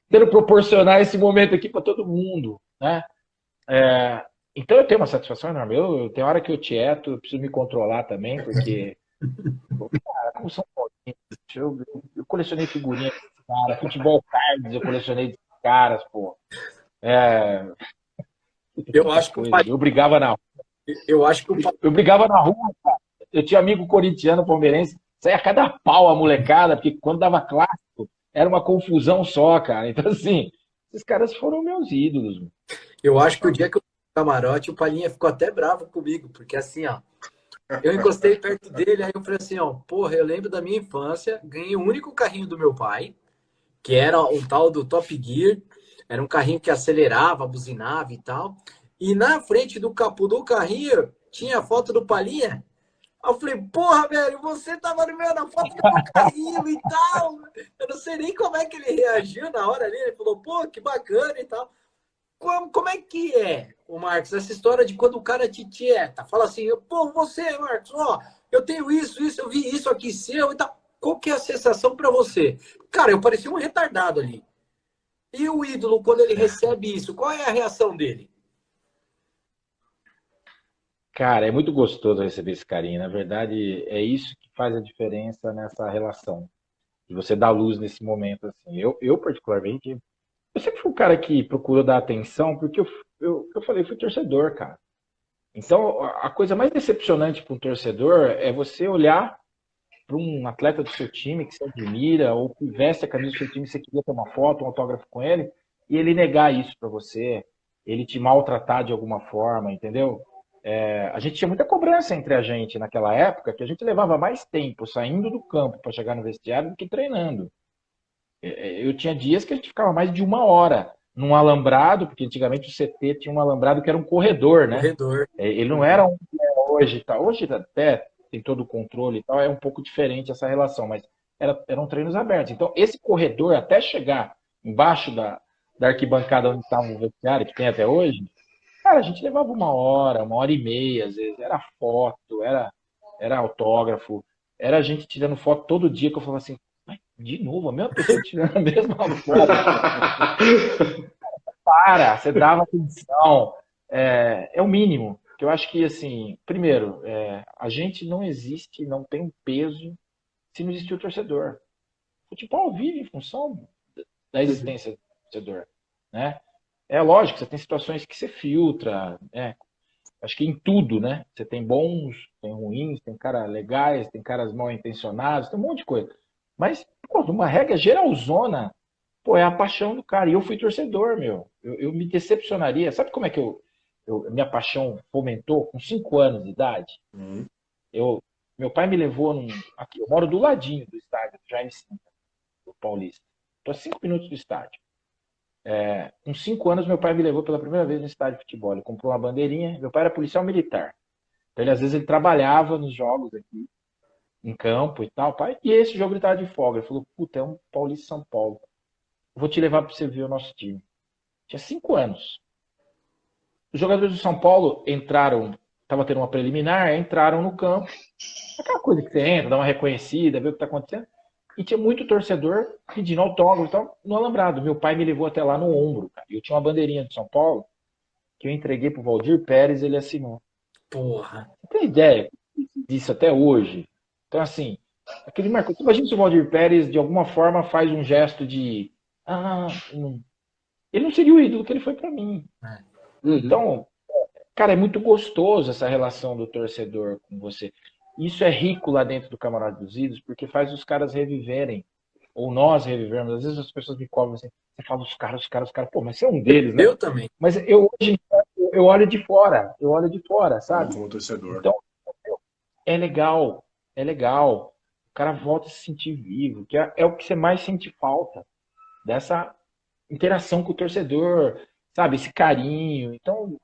tentando proporcionar esse momento aqui para todo mundo, né? Então eu tenho uma satisfação enorme. Tem hora que eu tieto, eu preciso me controlar também, porque cara, como São Paulo, eu colecionei figurinha desses caras, futebol cards eu colecionei desses caras, pô. Eu acho que o Eu brigava na rua. eu acho que o Eu brigava na rua, cara. Eu tinha amigo corintiano, palmeirense, saía a cada pau a molecada, porque quando dava clássico, era uma confusão só, cara. Então, assim, esses caras foram meus ídolos. eu acho que o dia que eu fui no camarote, o Palinha ficou até bravo comigo, porque assim, ó, eu encostei perto dele, aí eu falei assim, ó, porra, eu lembro da minha infância, ganhei o único carrinho do meu pai, que era um tal do Top Gear, era um carrinho que acelerava, buzinava e tal, e na frente do capô do carrinho tinha a foto do Palinha. Aí eu falei, porra, velho, você tava no meu, na foto do meu carrinho e tal. Eu não sei nem como é que ele reagiu na hora ali, ele falou, pô, que bacana e tal. Como é que é, o Marcos, essa história de quando o cara te tieta? Fala assim, pô, você, Marcos, ó, eu tenho isso, eu vi isso aqui seu e tal. Qual que é a sensação para você? Cara, eu parecia um retardado ali. E o ídolo, quando ele recebe isso, qual é a reação dele? Cara, é muito gostoso receber esse carinho. Na verdade, é isso que faz a diferença nessa relação. De você dar luz nesse momento, assim. Eu particularmente, eu sempre fui um cara que procurou dar atenção, porque eu falei, fui torcedor, cara. Então, a coisa mais decepcionante para um torcedor é você olhar para um atleta do seu time que você admira, ou que veste a camisa do seu time que você queria ter uma foto, um autógrafo com ele, e ele negar isso para você, ele te maltratar de alguma forma, entendeu? A gente tinha muita cobrança entre a gente naquela época, que a gente levava mais tempo saindo do campo para chegar no vestiário do que treinando. Eu tinha dias que a gente ficava mais de uma hora num alambrado, porque antigamente o CT tinha um alambrado que era um corredor, né? Corredor. Ele não era um que é hoje, tá? Hoje até tem todo o controle e tal, é um pouco diferente essa relação, mas eram treinos abertos. Então, esse corredor, até chegar embaixo da arquibancada onde estava o vestiário, que tem até hoje, cara, a gente levava uma hora e meia, às vezes. Era foto, era autógrafo, era a gente tirando foto todo dia, que eu falava assim, de novo, a mesma pessoa tirando a mesma foto. Para, você dava atenção. É o mínimo. Que eu acho que, assim, primeiro, a gente não existe, não tem um peso se não existir o torcedor. O futebol vive em função da existência do torcedor, né? É lógico, você tem situações que você filtra, né? Acho que em tudo, né? Você tem bons, tem ruins, tem caras legais, tem caras mal intencionados, tem um monte de coisa. Mas, pô, uma regra geralzona, pô, é a paixão do cara. E eu fui torcedor, meu. Eu me decepcionaria. Sabe como é que eu minha paixão fomentou com 5 anos de idade. Meu pai me levou aqui, eu moro do ladinho do estádio, do Jaime Sintra, do Paulista. Estou a 5 minutos do estádio. Com 5 anos, meu pai me levou pela primeira vez no estádio de futebol. Ele comprou uma bandeirinha. Meu pai era policial militar. Então, às vezes, ele trabalhava nos jogos aqui, em campo e tal. Pai. E esse jogo ele estava de folga. Ele falou, puta, é um Paulista São Paulo. Eu vou te levar para você ver o nosso time. Tinha 5 anos. Os jogadores do São Paulo entraram, estava tendo uma preliminar, entraram no campo. Aquela coisa que você entra, dá uma reconhecida, vê o que está acontecendo. E tinha muito torcedor pedindo autógrafo e tal, no alambrado. Meu pai me levou até lá no ombro, cara. E eu tinha uma bandeirinha de São Paulo que eu entreguei pro Valdir Pérez, ele assinou. Porra. Você tem ideia disso até hoje? Então, assim, aquele Marcos, imagina se o Valdir Pérez, de alguma forma, faz um gesto de... ele não seria o ídolo que ele foi para mim. Então, cara, é muito gostoso essa relação do torcedor com você. Isso é rico lá dentro do Camarote dos Ídolos, porque faz os caras reviverem, ou nós revivermos. Às vezes as pessoas me cobram assim, você fala os caras, pô, mas você é um deles, né? Eu também. Mas hoje eu olho de fora, sabe? Como torcedor. Então, é legal. O cara volta a se sentir vivo, que é o que você mais sente falta, dessa interação com o torcedor, sabe? Esse carinho. Então,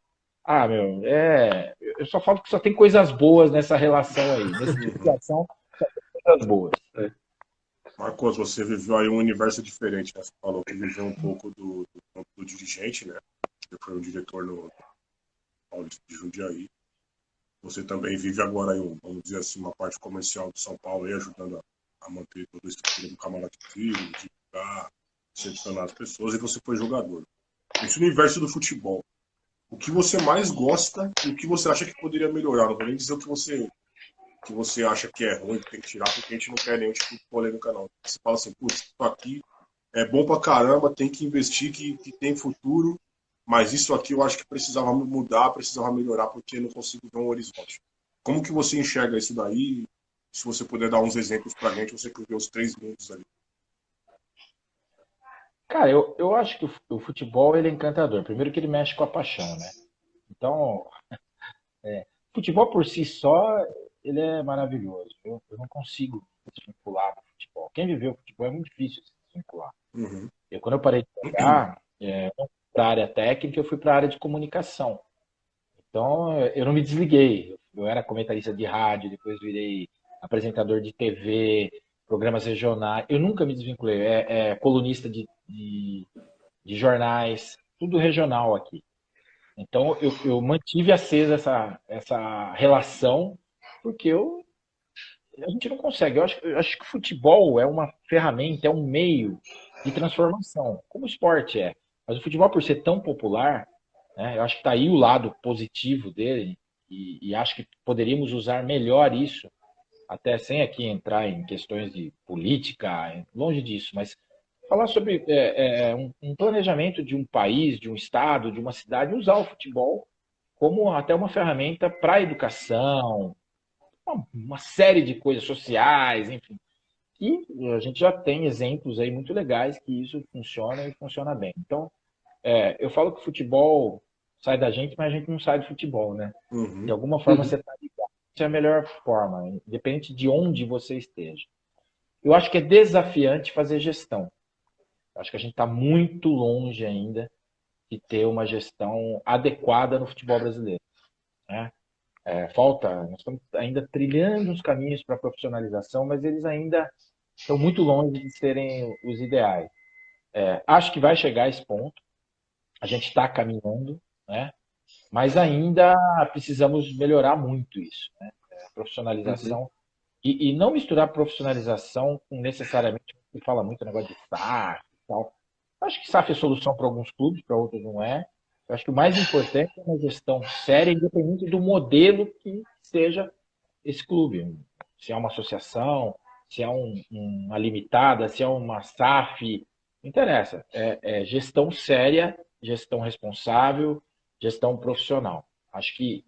eu só falo que só tem coisas boas nessa relação aí. Nessa situação, só tem coisas boas. Marcos, você viveu aí um universo diferente, né? Você falou que viveu um pouco do dirigente, né? Você foi um diretor no Paulista de Jundiaí. Você também vive agora aí, vamos dizer assim, uma parte comercial de São Paulo, aí, ajudando a manter toda a estrutura do Camarote Filho, de divulgar, selecionar as pessoas, e você foi jogador. Esse universo do futebol, o que você mais gosta e o que você acha que poderia melhorar? Não vou nem dizer o que você acha que é ruim, que tem que tirar, porque a gente não quer nenhum tipo de polêmica, não. Você fala assim, putz, isso aqui é bom pra caramba, tem que investir, que tem futuro, mas isso aqui eu acho que precisava mudar, precisava melhorar, porque eu não consigo ver um horizonte. Como que você enxerga isso daí? Se você puder dar uns exemplos pra gente, você que vê os 3 minutos ali. Cara, eu acho que o futebol ele é encantador. Primeiro que ele mexe com a paixão, né? Então, futebol por si só, ele é maravilhoso. Eu não consigo me desvincular do futebol. Quem viveu o futebol é muito difícil de se desvincular. Quando eu parei de jogar, não fui para a área técnica, eu fui para a área de comunicação. Então, eu não me desliguei. Eu era comentarista de rádio, depois virei apresentador de TV, programas regionais. Eu nunca me desvinculei. Colunista de jornais, tudo regional aqui. Então, eu mantive acesa essa relação, porque a gente não consegue. Eu acho que o futebol é uma ferramenta, é um meio de transformação, como o esporte é. Mas o futebol, por ser tão popular, né, eu acho que está aí o lado positivo dele, e acho que poderíamos usar melhor isso, até sem aqui entrar em questões de política, longe disso, mas falar sobre um planejamento de um país, de um estado, de uma cidade, usar o futebol como até uma ferramenta para a educação, uma série de coisas sociais, enfim. E a gente já tem exemplos aí muito legais que isso funciona e funciona bem. Então, eu falo que o futebol sai da gente, mas a gente não sai do futebol, né? De alguma forma você está ligado. Isso é a melhor forma, independente de onde você esteja. Eu acho que é desafiante fazer gestão. Eu acho que a gente está muito longe ainda de ter uma gestão adequada no futebol brasileiro, né? Nós estamos ainda trilhando os caminhos para a profissionalização, mas eles ainda estão muito longe de serem os ideais. Acho que vai chegar a esse ponto, a gente está caminhando, né? Mas ainda precisamos melhorar muito isso, né? Profissionalização, e não misturar profissionalização com necessariamente, se fala muito negócio de SAF e tal. Acho que SAF é solução para alguns clubes, para outros não é. Eu acho que o mais importante é uma gestão séria, independente do modelo que seja esse clube. Se é uma associação, se é uma limitada, se é uma SAF, não interessa. É gestão séria, gestão responsável, gestão profissional. Acho que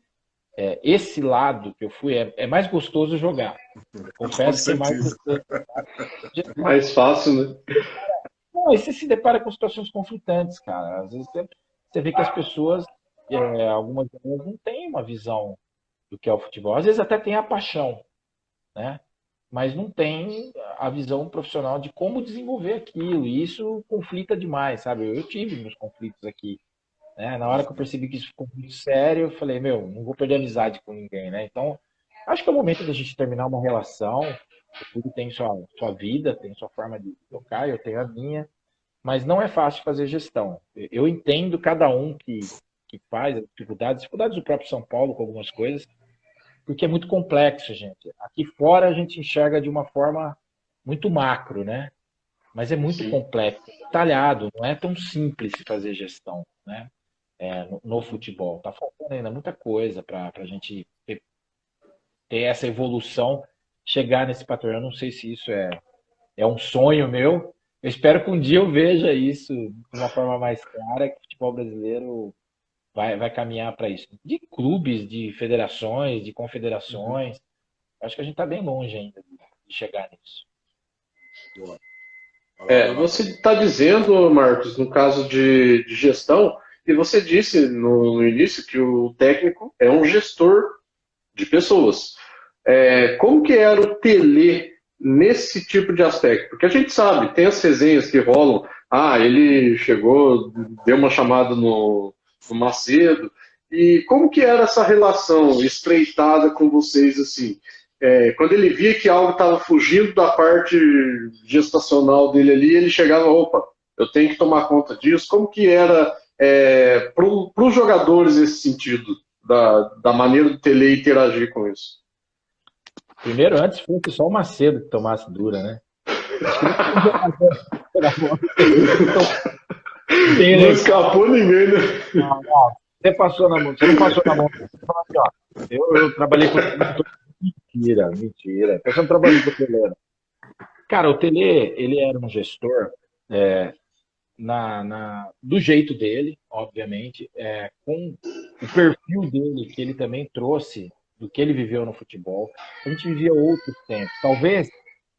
esse lado que eu fui é mais gostoso jogar. Eu confesso que é mais gostoso. Mais fácil, né? Não, e você se depara com situações conflitantes, cara. Às vezes você vê que as pessoas algumas pessoas não têm uma visão do que é o futebol. Às vezes até tem a paixão, né? Mas não tem a visão profissional de como desenvolver aquilo. E isso conflita demais, sabe? Eu tive meus conflitos aqui, né? Na hora que eu percebi que isso ficou muito sério, eu falei, meu, não vou perder amizade com ninguém, né? Então, acho que é o momento da gente terminar uma relação. Tudo tem sua vida, tem sua forma de tocar, eu tenho a minha. Mas não é fácil fazer gestão. Eu entendo cada um que faz as dificuldades do próprio São Paulo com algumas coisas, porque é muito complexo, gente. Aqui fora a gente enxerga de uma forma muito macro, né? Mas é muito Sim. complexo, detalhado, não é tão simples fazer gestão, né? No futebol. Tá faltando ainda muita coisa para a gente ter essa evolução, chegar nesse patrão. Eu não sei se isso é um sonho meu. Eu espero que um dia eu veja isso de uma forma mais clara, que o futebol brasileiro vai caminhar para isso. De clubes, de federações, de confederações. Acho que a gente está bem longe ainda de chegar nisso. Boa. Vai lá, Você Cadu. está dizendo, Marcos, no caso de gestão, e você disse no início que o técnico é um gestor de pessoas. Como que era o Tele nesse tipo de aspecto? Porque a gente sabe, tem as resenhas que rolam. Ah, ele chegou, deu uma chamada no Macedo. E como que era essa relação estreitada com vocês assim? Quando ele via que algo estava fugindo da parte gestacional dele ali, ele chegava, opa, eu tenho que tomar conta disso. Como que era para os jogadores esse sentido? Da maneira do Tele interagir com isso. Primeiro, antes fosse só o Macedo que tomasse dura, né? Acho que não tem jogador na mão do Tele que tem Não elenco. escapou ninguém, né? Não, não. Você passou na mão, você não passou na mão. Você falou assim, ó, eu trabalhei com o Tele. Mentira. Você não trabalhou com o Tele. Não. Cara, o Tele, ele era um gestor do jeito dele, obviamente, com o perfil dele, que ele também trouxe do que ele viveu no futebol. A gente vivia outros tempos. Talvez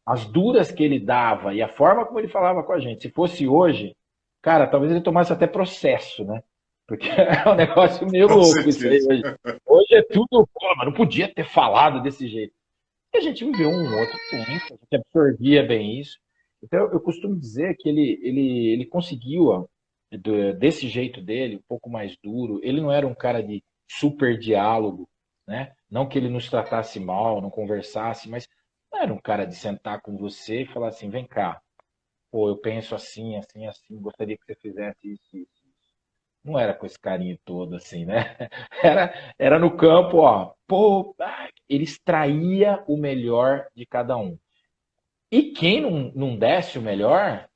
as duras que ele dava e a forma como ele falava com a gente, se fosse hoje, cara, talvez ele tomasse até processo, né? Porque é um negócio meio Com louco isso aí certeza. hoje. Hoje é tudo, pô, mas não podia ter falado desse jeito. E a gente viveu um outro tempo, a gente absorvia bem isso. Então, eu costumo dizer que ele conseguiu, ó, desse jeito dele, um pouco mais duro. Ele não era um cara de super diálogo, né? Não que ele nos tratasse mal, não conversasse, mas não era um cara de sentar com você e falar assim: vem cá, pô, eu penso assim, assim, assim, gostaria que você fizesse isso, isso. Não era com esse carinho todo, assim, né? Era no campo, ó, pô, ele extraía o melhor de cada um. E quem não desse o melhor,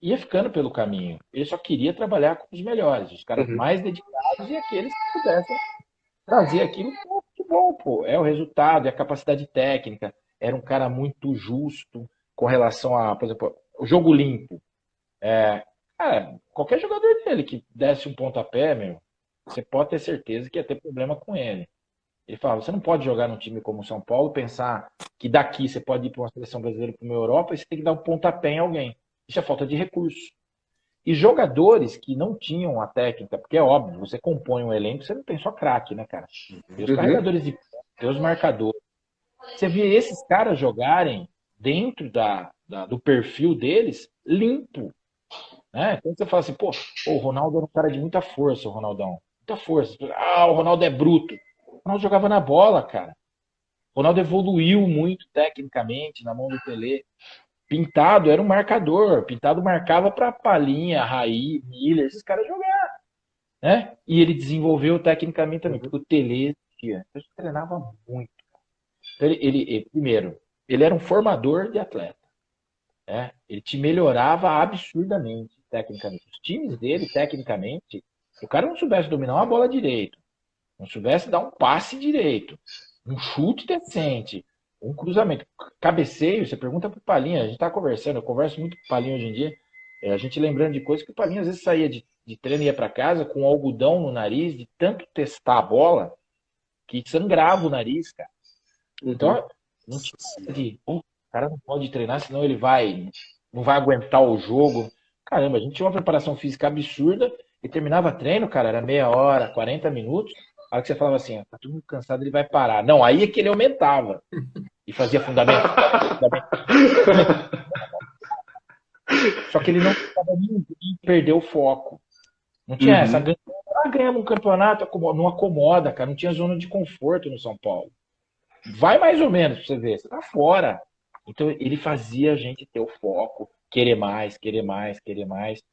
ia ficando pelo caminho. Ele só queria trabalhar com os melhores, os caras Uhum. mais dedicados e aqueles que pudessem trazer aquilo para o futebol, pô. É o resultado, é a capacidade técnica. Era um cara muito justo com relação a, por exemplo, o jogo limpo. Qualquer jogador dele que desse um pontapé, meu, você pode ter certeza que ia ter problema com ele. Ele falava, você não pode jogar num time como o São Paulo, pensar que daqui você pode ir para uma seleção brasileira, para uma Europa, e você tem que dar um pontapé em alguém. Isso é falta de recurso. E jogadores que não tinham a técnica, porque é óbvio, você compõe um elenco, você não tem só craque, né, cara? Tem os Uhum. carregadores de ponta, tem os marcadores. Você vê esses caras jogarem dentro do perfil deles limpo, né? Então você fala assim, pô, o Ronaldo era um cara de muita força, o Ronaldão. Muita força. Ah, o Ronaldo é bruto. O Ronaldo jogava na bola, cara. O Ronaldo evoluiu muito tecnicamente na mão do Pelé. Pintado era um marcador. Pintado marcava para Palinha, Raí, Miller, esses caras jogar, né? E ele desenvolveu tecnicamente também, Uhum. porque o Tele treinava muito. Então primeiro, ele era um formador de atleta, né? Ele te melhorava absurdamente tecnicamente. Os times dele, tecnicamente, se o cara não soubesse dominar uma bola direito, não soubesse dar um passe direito, um chute decente, um cruzamento, cabeceio, você pergunta pro Palinha, a gente tá conversando, eu converso muito com o Palinha hoje em dia, a gente lembrando de coisas que o Palinha às vezes saía de treino e ia para casa com algodão no nariz, de tanto testar a bola, que sangrava o nariz, cara. Uhum. Então, não tinha de, o cara não pode treinar, senão ele não vai aguentar o jogo. Caramba, a gente tinha uma preparação física absurda E terminava treino, cara, era meia hora, 40 minutos. A hora que você falava assim, tá todo mundo cansado, ele vai parar. Não, aí é que ele aumentava. E fazia fundamento. Só que ele não deixava ninguém perder o foco. Não tinha essa. Ganhamos um campeonato, não acomoda, cara. Não tinha zona de conforto no São Paulo. Vai mais ou menos pra você ver. Você tá fora. Então ele fazia a gente ter o foco, querer mais, querer mais, querer mais.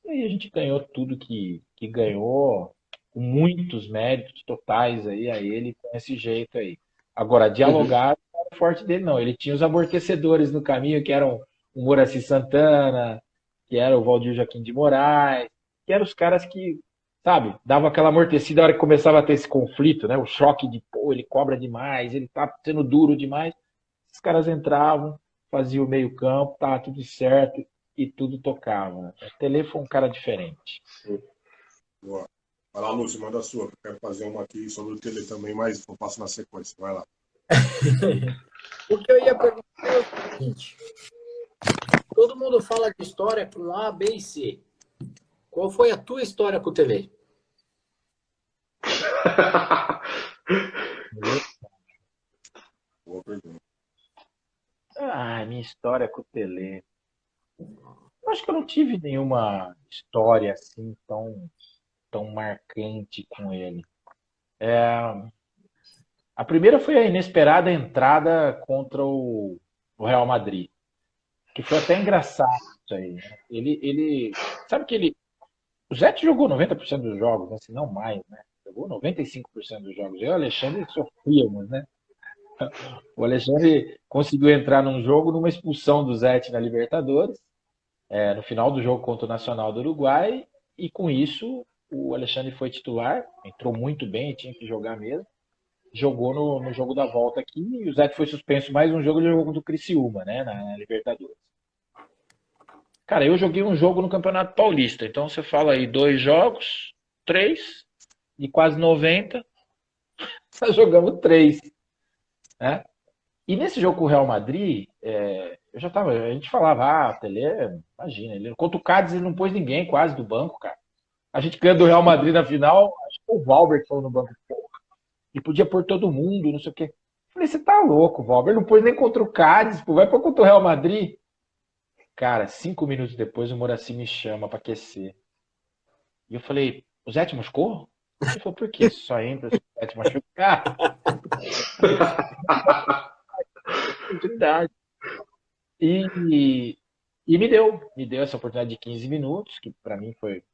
E aí a gente ganhou tudo que ganhou, com muitos méritos totais aí a ele, com esse jeito aí. Agora, dialogar não era o forte dele, não. Ele tinha os amortecedores no caminho, que eram o Moraci Santana, que era o Valdir Joaquim de Moraes, que eram os caras que, sabe, davam aquela amortecida na hora que começava a ter esse conflito, né? O choque de, pô, ele cobra demais, ele tá sendo duro demais. Os caras entravam, faziam o meio campo, tava tudo certo e tudo tocava. O Tele foi um cara diferente. Boa. Vai lá, Lúcio, manda a sua, que eu quero fazer uma aqui sobre o Tele também, mas eu passo na sequência. Vai lá. O que eu ia perguntar é o seguinte: todo mundo fala de história com A, B e C. Qual foi a tua história com o Tele? Boa pergunta. Minha história com o Tele. Eu acho que eu não tive nenhuma história assim tão marcante com ele. A primeira foi a inesperada entrada contra o Real Madrid, que foi até engraçado isso aí, né? Sabe que o Zé jogou 90% dos jogos, né? Se não mais, né? Jogou 95% dos jogos. Eu e o Alexandre sofríamos, né? O Alexandre conseguiu entrar num jogo numa expulsão do Zé na Libertadores, no final do jogo contra o Nacional do Uruguai, e com isso o Alexandre foi titular, entrou muito bem, tinha que jogar mesmo, jogou no jogo da volta aqui, e o Zé foi suspenso mais um jogo, ele jogou do Criciúma, né, na Libertadores. Cara, eu joguei um jogo no Campeonato Paulista, então você fala aí 2 jogos, 3, de quase 90, nós jogamos 3, né? E nesse jogo com o Real Madrid, a gente falava, Tele, imagina, ele contra o Cádiz ele não pôs ninguém quase do banco, cara. A gente ganha do Real Madrid na final, acho que o Valber foi no banco, porra. E podia pôr todo mundo, não sei o quê. Falei, você tá louco, Valber, não pôs nem contra o Cádiz, pô, vai pôr contra o Real Madrid. Cara, 5 minutos depois o Moraci me chama pra aquecer. E eu falei, o Zé te machucou? Ele falou, por quê? Só entra se o Zé te machucar. Oportunidade. E me deu essa oportunidade de 15 minutos, que para mim foi.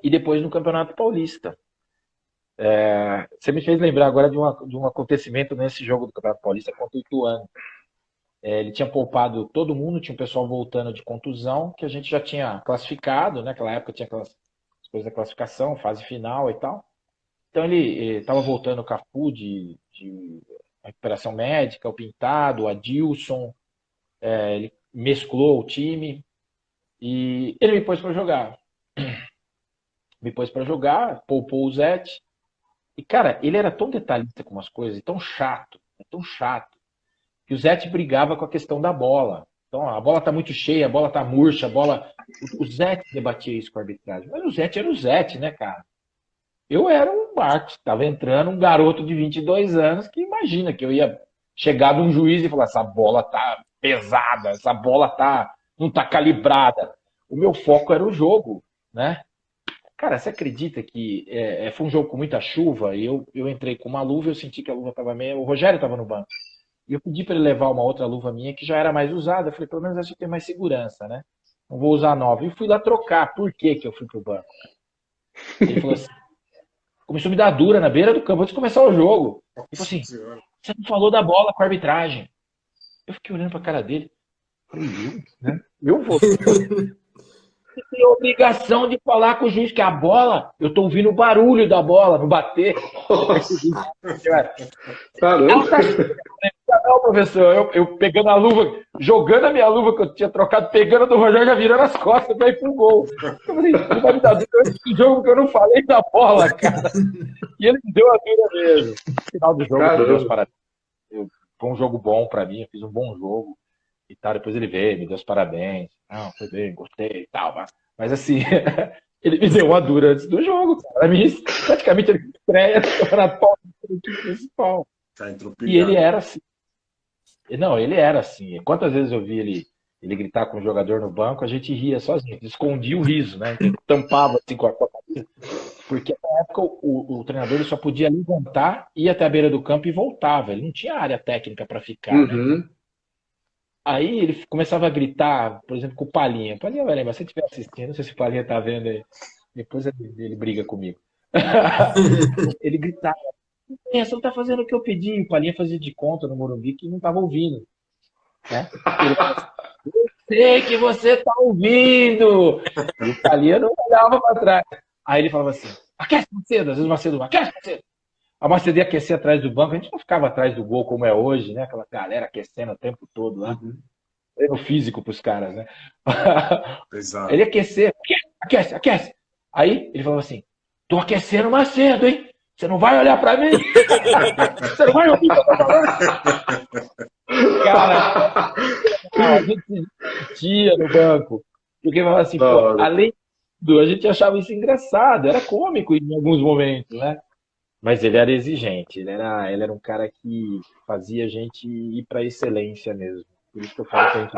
E depois no Campeonato Paulista. Você me fez lembrar agora de um acontecimento nesse jogo do Campeonato Paulista contra o Ituano. Ele tinha poupado todo mundo, tinha um pessoal voltando de contusão, que a gente já tinha classificado, né? Naquela época tinha aquelas coisas da classificação, fase final e tal. Então ele estava voltando o Cafu de recuperação médica, o Pintado, o Adilson. Ele mesclou o time e ele me pôs para jogar. Poupou o Zete. E, cara, ele era tão detalhista com umas coisas, tão chato, que o Zete brigava com a questão da bola. Então, a bola tá muito cheia, a bola tá murcha, O Zete debatia isso com a arbitragem. Mas o Zete era o Zete, né, cara? Eu era um Marcos, tava entrando um garoto de 22 anos que imagina que eu ia chegar num juiz e falar, essa bola tá pesada, essa bola não tá calibrada. O meu foco era o jogo, né? Cara, você acredita que foi um jogo com muita chuva e eu entrei com uma luva, eu senti que a luva estava meio. O Rogério estava no banco. E eu pedi para ele levar uma outra luva minha que já era mais usada. Eu falei, pelo menos essa tem mais segurança, né? Não vou usar nova. E fui lá trocar. Por que eu fui pro banco? Ele falou assim, começou a me dar dura na beira do campo antes de começar o jogo. Ele falou assim, você não falou da bola com a arbitragem. Eu fiquei olhando pra cara dele. Falei, né? Eu vou. Você tem a obrigação de falar com o juiz que a bola, eu tô ouvindo o barulho da bola no bater. Caramba! Não, professor, eu pegando a luva, jogando a minha luva que eu tinha trocado, pegando a do Rogério, já virando as costas pra ir pro gol. Eu falei, ele vai me dar dura nesse jogo que eu não falei da bola, cara. E ele me deu a dura mesmo. No final do jogo, Deus parabéns. Foi um jogo bom pra mim, eu fiz um bom jogo. E tal, depois ele veio, me deu os parabéns. Não, foi bem, gostei e tal. Mas assim, Ele me deu uma dura antes do jogo, cara. Praticamente ele estreia no Campeonato Paulista no time principal. Já entrou E ele pilhado. era assim. Não, ele era assim. Quantas vezes eu vi ele gritar com o jogador no banco, a gente ria sozinho, escondia o riso, né? A gente tampava assim com a camisa. Porque na época o treinador ele só podia levantar, ir até a beira do campo e voltava. Ele não tinha área técnica para ficar, né? Uhum. Aí ele começava a gritar, por exemplo, com o Palinha. Palinha vai lembrar, se você estiver assistindo, não sei se o Palinha tá vendo aí. Depois ele briga comigo. Ele gritava, você não tá fazendo o que eu pedi. O Palinha fazia de conta no Morumbi que não tava ouvindo, né? Ele falava assim, sei que você tá ouvindo! E o Palinha não olhava para trás. Aí ele falava assim, aquece Macedo, às vezes o Macedo, aquece Macedo. A Macedo ia aquecer atrás do banco, a gente não ficava atrás do gol como é hoje, né? Aquela galera aquecendo o tempo todo lá. Uhum. Treino físico pros caras, né? Ele Exato. ia aquecer, aquece, aquece. Aí ele falava assim, tô aquecendo Macedo, hein? Você não vai olhar pra mim? Você não vai ouvir o que eu tô falando? Cara, a gente se divertia no banco. Porque falava assim, Da pô, hora. além do, a gente achava isso engraçado, era cômico em alguns momentos, né? Mas ele era exigente, ele era um cara que fazia a gente ir pra excelência mesmo. Por isso que eu falo que a gente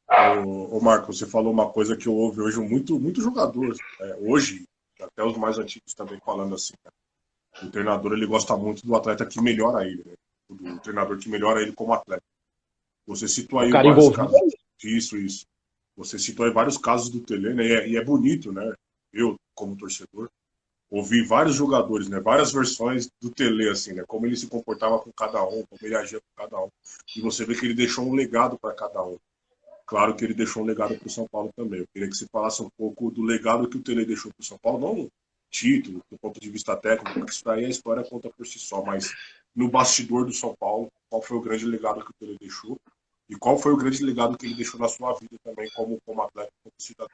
ganhou. Ô Marco, você falou uma coisa que eu ouvi hoje muito jogador, hoje, até os mais antigos também falando assim, né? O treinador ele gosta muito do atleta que melhora ele, né? Do treinador que melhora ele como atleta. Você citou O aí cara vários envolvido. casos. Isso. Você citou aí vários casos do Tele, né? E é bonito, né? Eu, como torcedor, ouvi vários jogadores, né? Várias versões do Tele, assim, né? Como ele se comportava com cada um, como ele agia com cada um. E você vê que ele deixou um legado para cada um. Claro que ele deixou um legado para o São Paulo também. Eu queria que você falasse um pouco do legado que o Tele deixou para o São Paulo, não no título, do ponto de vista técnico, porque isso daí a história conta por si só, mas no bastidor do São Paulo, qual foi o grande legado que o Tele deixou e qual foi o grande legado que ele deixou na sua vida também como atleta, como cidadão.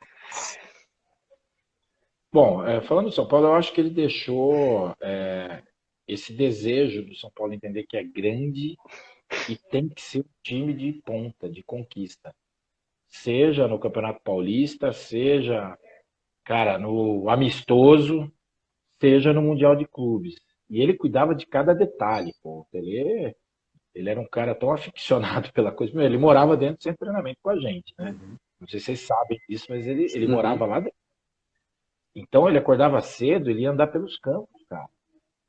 Bom, falando de São Paulo, eu acho que ele deixou esse desejo do São Paulo entender que é grande e tem que ser um time de ponta, de conquista. Seja no Campeonato Paulista, seja, cara, no amistoso, seja no Mundial de Clubes. E ele cuidava de cada detalhe, pô. Ele era um cara tão aficionado pela coisa. Meu, ele morava dentro do centro de treinamento com a gente, né? Uhum. Não sei se vocês sabem disso, mas ele Uhum. morava lá dentro. Então ele acordava cedo, ele ia andar pelos campos, cara.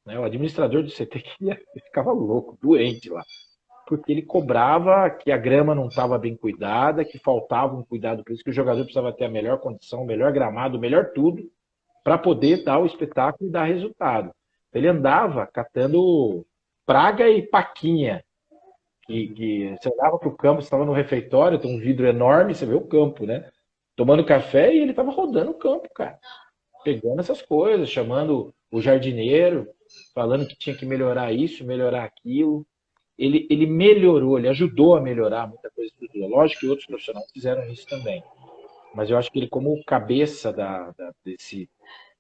Né? O administrador do CT ficava louco, doente lá. Porque ele cobrava que a grama não estava bem cuidada, que faltava um cuidado, por isso que o jogador precisava ter a melhor condição, o melhor gramado, o melhor tudo, para poder dar o espetáculo e dar resultado. Ele andava catando praga e paquinha. Que você olhava para o campo, você estava no refeitório, tem um vidro enorme, você vê o campo, né? Tomando café e ele estava rodando o campo, cara. Pegando essas coisas, chamando o jardineiro, falando que tinha que melhorar isso, melhorar aquilo. Ele melhorou, ele ajudou a melhorar muita coisa. Lógico que outros profissionais fizeram isso também. Mas eu acho que ele, como cabeça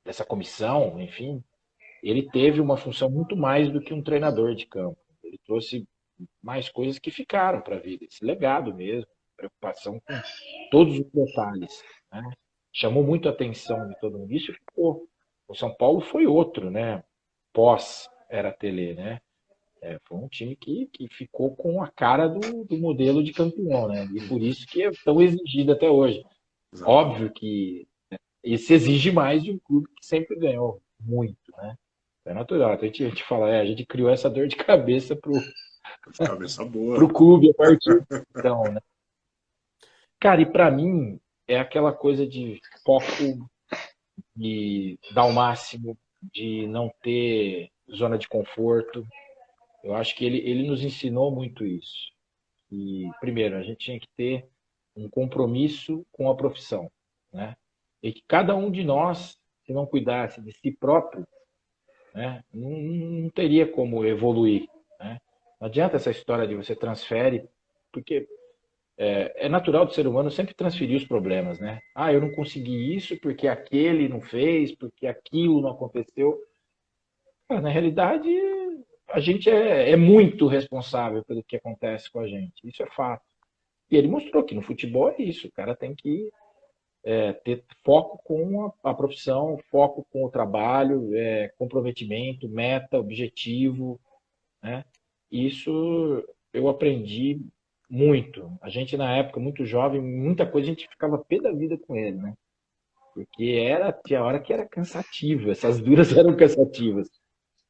dessa comissão, enfim, ele teve uma função muito mais do que um treinador de campo. Ele trouxe mais coisas que ficaram para a vida, esse legado mesmo, preocupação com todos os detalhes, né? Chamou muito a atenção de todo mundo. Isso ficou. O São Paulo foi outro, né? Pós era Tele, né? Foi um time que ficou com a cara do modelo de campeão, né? E por isso que é tão exigido até hoje. Exatamente. Óbvio que se exige mais de um clube que sempre ganhou muito, né? É natural. A gente fala, a gente criou essa dor de cabeça Cabeça boa. pro clube a partir de então, né? Cara, e pra mim é aquela coisa de foco, de dar o máximo, de não ter zona de conforto. Eu acho que ele nos ensinou muito isso. E, primeiro, a gente tinha que ter um compromisso com a profissão, né? E que cada um de nós, se não cuidasse de si próprio, né, não teria como evoluir, né? Não adianta essa história de você transfere, porque é natural do ser humano sempre transferir os problemas, né? Ah, eu não consegui isso porque aquele não fez, porque aquilo não aconteceu. Cara, na realidade, a gente é muito responsável pelo que acontece com a gente. Isso é fato. E ele mostrou que no futebol é isso. O cara tem que ter foco com a profissão, foco com o trabalho, comprometimento, meta, objetivo, né? Isso eu aprendi muito. A gente, na época, muito jovem, muita coisa a gente ficava pé da vida com ele, né? Porque tinha hora que era cansativo, essas duras eram cansativas.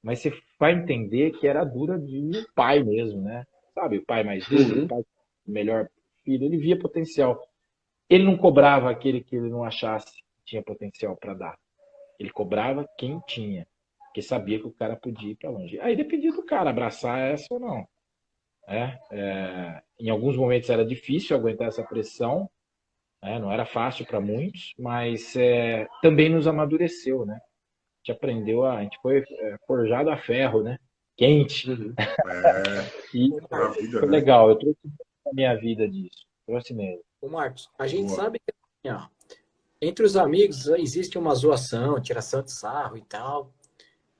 Mas você vai entender que era dura de um pai mesmo, né? Sabe, o pai mais duro, o pai melhor filho, ele via potencial. Ele não cobrava aquele que ele não achasse que tinha potencial para dar. Ele cobrava quem tinha, porque sabia que o cara podia ir para longe. Aí dependia do cara abraçar essa ou não. Em alguns momentos era difícil aguentar essa pressão, não era fácil para muitos, mas também nos amadureceu, né? A gente foi forjado a ferro, né? Quente. E foi legal, eu trouxe na minha vida disso. Trouxe mesmo. Ô Marcos, a gente sabe que entre os amigos existe uma zoação, tiração de sarro e tal.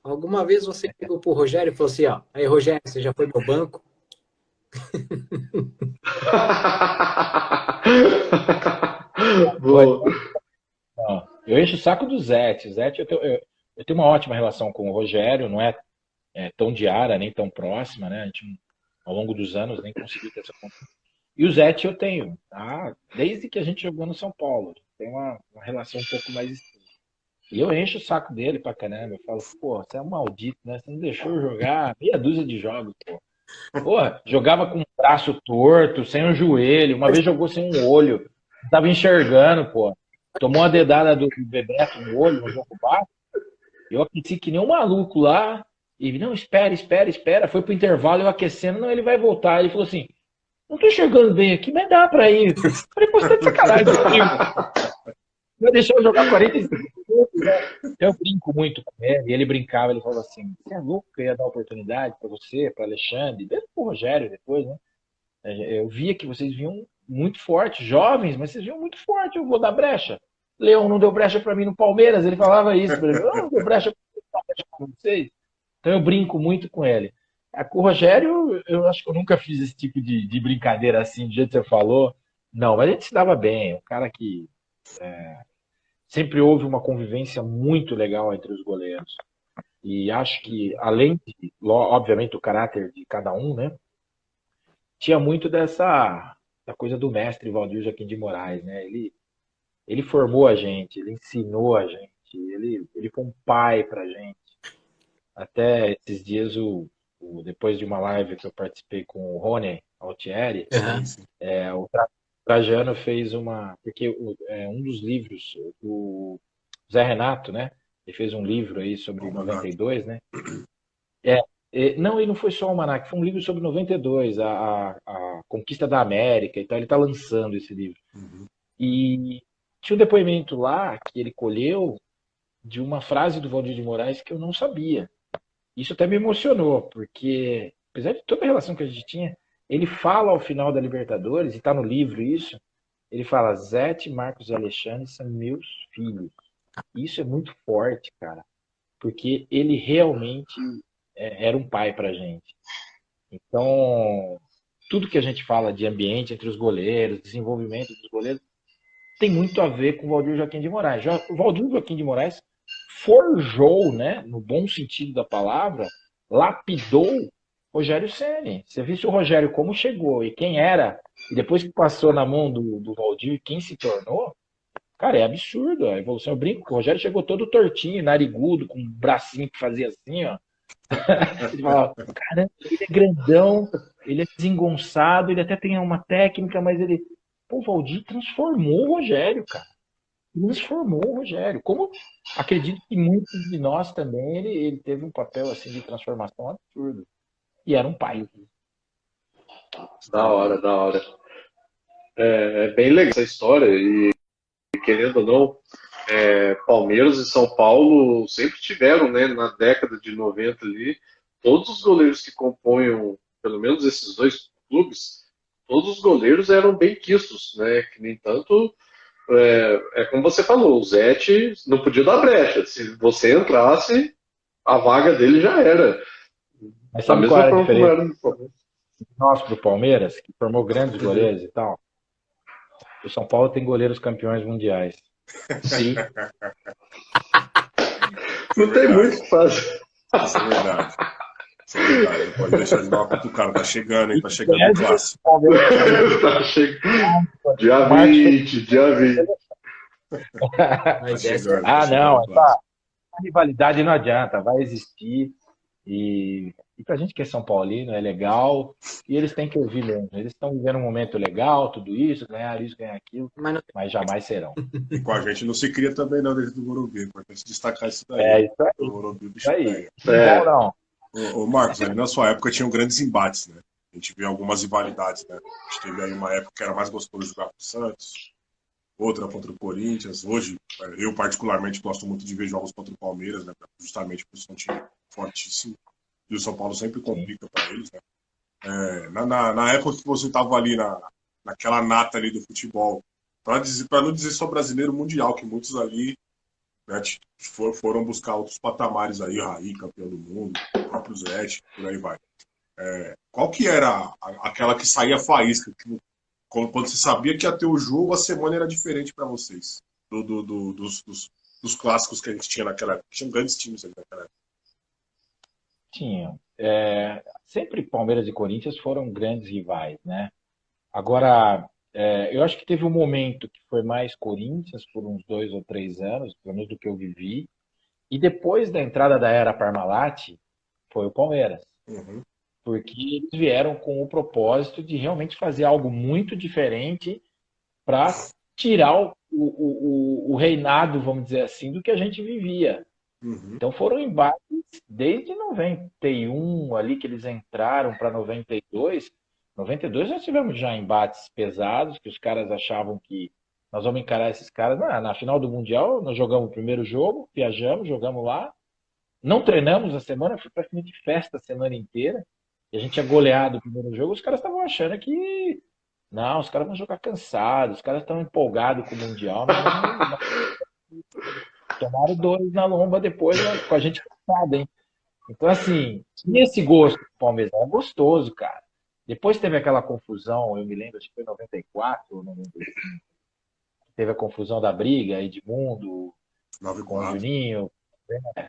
Alguma vez você chegou pro Rogério e falou assim, aí Rogério, você já foi meu banco? Boa. Eu encho o saco do Zete. Zete, eu tenho uma ótima relação com o Rogério, não é tão diária, nem tão próxima, né? A gente, ao longo dos anos, nem conseguiu ter essa contato. E o Zete eu tenho, tá? Desde que a gente jogou no São Paulo. Tem uma relação um pouco mais estreita. E eu encho o saco dele pra caramba. Eu falo, pô, você é um maldito, né? Você não deixou eu jogar meia dúzia de jogos, pô. Pô, jogava com o braço torto, sem o joelho. Uma vez jogou sem um olho. Não tava enxergando, pô. Tomou uma dedada do Bebeto no olho, no jogo baixo. Eu aqueci que nem um maluco lá. E ele, não, espera. Foi pro intervalo, eu aquecendo. Não, ele vai voltar. Ele falou assim, não tô enxergando bem aqui, mas dá pra ir. Eu falei, pô, você tá de sacanagem comigo. Vai deixar eu jogar 45 minutos, né? Eu brinco muito com ele. E ele brincava, ele falou assim, você é louco que eu ia dar oportunidade pra você, pra Alexandre, mesmo pro Rogério depois, né? Eu via que vocês vinham muito fortes, jovens, mas vocês vinham muito fortes, eu vou dar brecha. Leão não deu brecha pra mim no Palmeiras, ele falava isso pra mim, não deu brecha pra vocês. Então eu brinco muito com ele. Com o Rogério, eu acho que eu nunca fiz esse tipo de brincadeira assim, do jeito que você falou. Não, mas a gente se dava bem. Um cara que sempre houve uma convivência muito legal entre os goleiros. E acho que, além de, obviamente, o caráter de cada um, né? Tinha muito da coisa do mestre Valdir Joaquim de Moraes, né? Ele formou a gente, ele ensinou a gente, ele foi um pai pra gente. Até esses dias, depois de uma live que eu participei com o Rony Altieri, o Trajano fez porque um dos livros do Zé Renato, né? Ele fez um livro aí sobre 92, né? Não, ele não foi só o Almanac, foi um livro sobre 92, a conquista da América, então ele está lançando esse livro. E tinha um depoimento lá que ele colheu de uma frase do Valdir de Moraes que eu não sabia. Isso até me emocionou, porque, apesar de toda a relação que a gente tinha, ele fala ao final da Libertadores, e está no livro isso, ele fala, Zete, Marcos e Alexandre são meus filhos. Isso é muito forte, cara, porque ele realmente era um pai pra gente. Então, tudo que a gente fala de ambiente entre os goleiros, desenvolvimento dos goleiros, tem muito a ver com o Valdir Joaquim de Moraes. O Valdir Joaquim de Moraes forjou, né, no bom sentido da palavra, lapidou Rogério Ceni. Você viu o Rogério como chegou e quem era, e depois que passou na mão do Valdir, quem se tornou, cara, é absurdo a evolução. Eu brinco, o Rogério chegou todo tortinho, narigudo, com um bracinho que fazia assim, ó. Ele falava, caramba, ele é grandão, ele é desengonçado, ele até tem uma técnica, mas ele... Pô, o Valdir transformou o Rogério, cara. Transformou o Rogério. Como acredito que muitos de nós também, ele teve um papel assim de transformação absurdo. E era um pai. Da hora. É bem legal essa história e, querendo ou não, Palmeiras e São Paulo sempre tiveram, né, na década de 90 ali, todos os goleiros que compõem, pelo menos esses dois clubes, todos os goleiros eram bem quistos, né, que nem tanto, como você falou, o Zete não podia dar brecha, se você entrasse, a vaga dele já era. Mas sabe qual era a diferença nós pro Palmeiras, que formou grandes goleiros e tal? O São Paulo tem goleiros campeões mundiais. Sim. Isso é Não tem verdade. muito o que fazer. Isso é verdade. Isso é verdade. Não pode deixar de dar uma cutucada. Tá chegando, hein? Tá chegando o Pese, o clássico. Palmeiras Tá chegando. Dia o Marcos fez 20, dia 20. Tá Mas essa chegando, tá Ah, chegando não, o clássico. a rivalidade não adianta, vai existir. E pra gente que é São Paulino é legal, e eles têm que ouvir mesmo. Eles estão vivendo um momento legal, tudo isso, ganhar aquilo, mas não mas jamais serão. E com a gente não se cria também não dentro do Morumbi. É importante destacar isso daí. É isso aí, O Morumbi, o isso bicho aí. pega. Não bom, É, não. Ô, Marcos, aí na sua época tinham grandes embates, né? A gente vê algumas rivalidades, né? A gente teve aí uma época que era mais gostoso jogar com o Santos, outra contra o Corinthians. Hoje, eu particularmente gosto muito de ver jogos contra o Palmeiras, né? Justamente por ser um time fortíssimo. E o São Paulo sempre Sim. complica para eles, né? Na época que você estava ali naquela nata ali do futebol, para não dizer só brasileiro mundial, que muitos ali, né, foram buscar outros patamares aí, Raí, campeão do mundo, o próprio Zete, por aí vai. Qual que era aquela que saía faísca? Quando você sabia que ia ter o jogo, a semana era diferente para vocês? Dos clássicos que a gente tinha naquela época. Tinham grandes times ali naquela época. Tinham. Sempre Palmeiras e Corinthians foram grandes rivais, né? Agora, eu acho que teve um momento que foi mais Corinthians por uns 2 ou 3 anos, pelo menos do que eu vivi, e depois da entrada da era Parmalat, foi o Palmeiras. Uhum, Porque eles vieram com o propósito de realmente fazer algo muito diferente para tirar o reinado, vamos dizer assim, do que a gente vivia. uhum, Então foram embates desde 91 ali que eles entraram para 92. 92 nós tivemos já embates pesados que os caras achavam que nós vamos encarar esses caras. Na final do Mundial, nós jogamos o primeiro jogo, viajamos, jogamos lá, não treinamos a semana, foi praticamente festa a semana inteira. E a gente tinha goleado o primeiro jogo, os caras estavam achando que não, os caras vão jogar cansados, os caras estão empolgados com o Mundial, nós vamos tomar 2 na lomba depois com a gente cansado, hein? Então, assim, tinha esse gosto do Palmeiras, era gostoso, cara. Depois teve aquela confusão, eu me lembro, acho que foi em 94 ou 95, teve a confusão da briga, Edmundo com o 9-4. Juninho,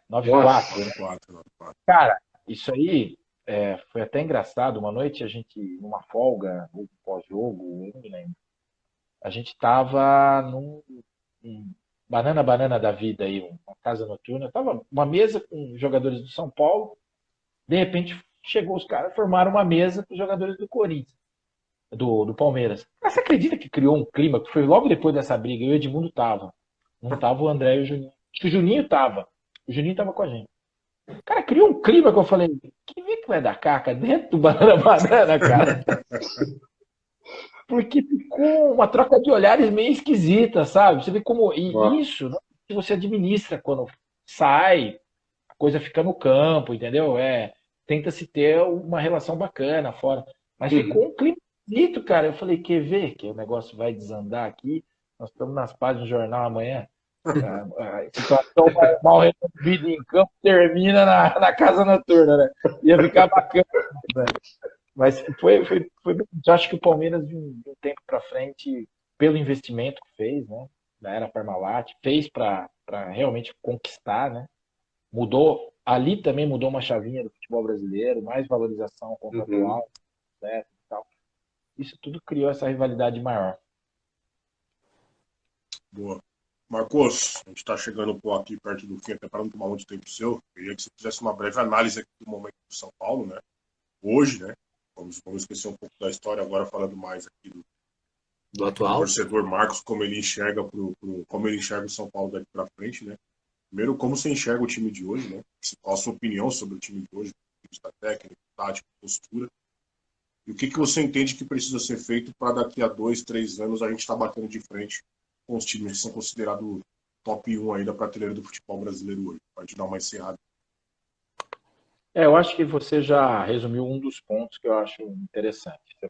nossa. 9-4, né? 9-4, 9-4. Cara, isso aí foi até engraçado. Uma noite a gente, numa folga, ou pós-jogo, eu não me lembro, a gente tava num banana da vida aí, uma casa noturna, tava uma mesa com jogadores do São Paulo, de repente chegou os caras, formaram uma mesa com os jogadores do Corinthians, do Palmeiras. Mas você acredita que criou um clima, que foi logo depois dessa briga, e o Edmundo tava, não tava o André e o Juninho. Acho que o Juninho tava com a gente. Cara, criou um clima que eu falei, que vê que vai dar caca dentro do banana, cara. Porque ficou uma troca de olhares meio esquisita, sabe? Você vê como. E Nossa. isso, né, que você administra quando sai, a coisa fica no campo, entendeu? Tenta-se ter uma relação bacana fora. Mas Uhum. ficou um clima esquisito, cara. Eu falei, quer ver que o negócio vai desandar aqui? Nós estamos nas páginas do jornal amanhã. A situação mal resolvida em campo termina na casa noturna, né? Ia ficar bacana, né? Mas eu acho que o Palmeiras, de um tempo para frente, pelo investimento que fez, né? Da era Parmalat, fez para realmente conquistar, né? Mudou, ali também mudou uma chavinha do futebol brasileiro, mais valorização Uhum. contratual, né? E tal. Isso tudo criou essa rivalidade maior. Boa. Marcos, a gente está chegando aqui perto do fim, até para não tomar muito tempo seu. Eu queria que você fizesse uma breve análise aqui do momento do São Paulo, né? Hoje, né? Vamos esquecer um pouco da história, agora falando mais aqui do do atual. torcedor Marcos, como ele enxerga como ele enxerga o São Paulo daqui para frente, né? Primeiro, como você enxerga o time de hoje, né? Qual a sua opinião sobre o time de hoje, da técnica, tática, postura? E o que você entende que precisa ser feito para daqui a 2, 3 anos a gente estar batendo de frente com os times que são considerados top 1 aí da prateleira do futebol brasileiro hoje? Pode dar uma encerrada. Eu acho que você já resumiu um dos pontos que eu acho interessante. Você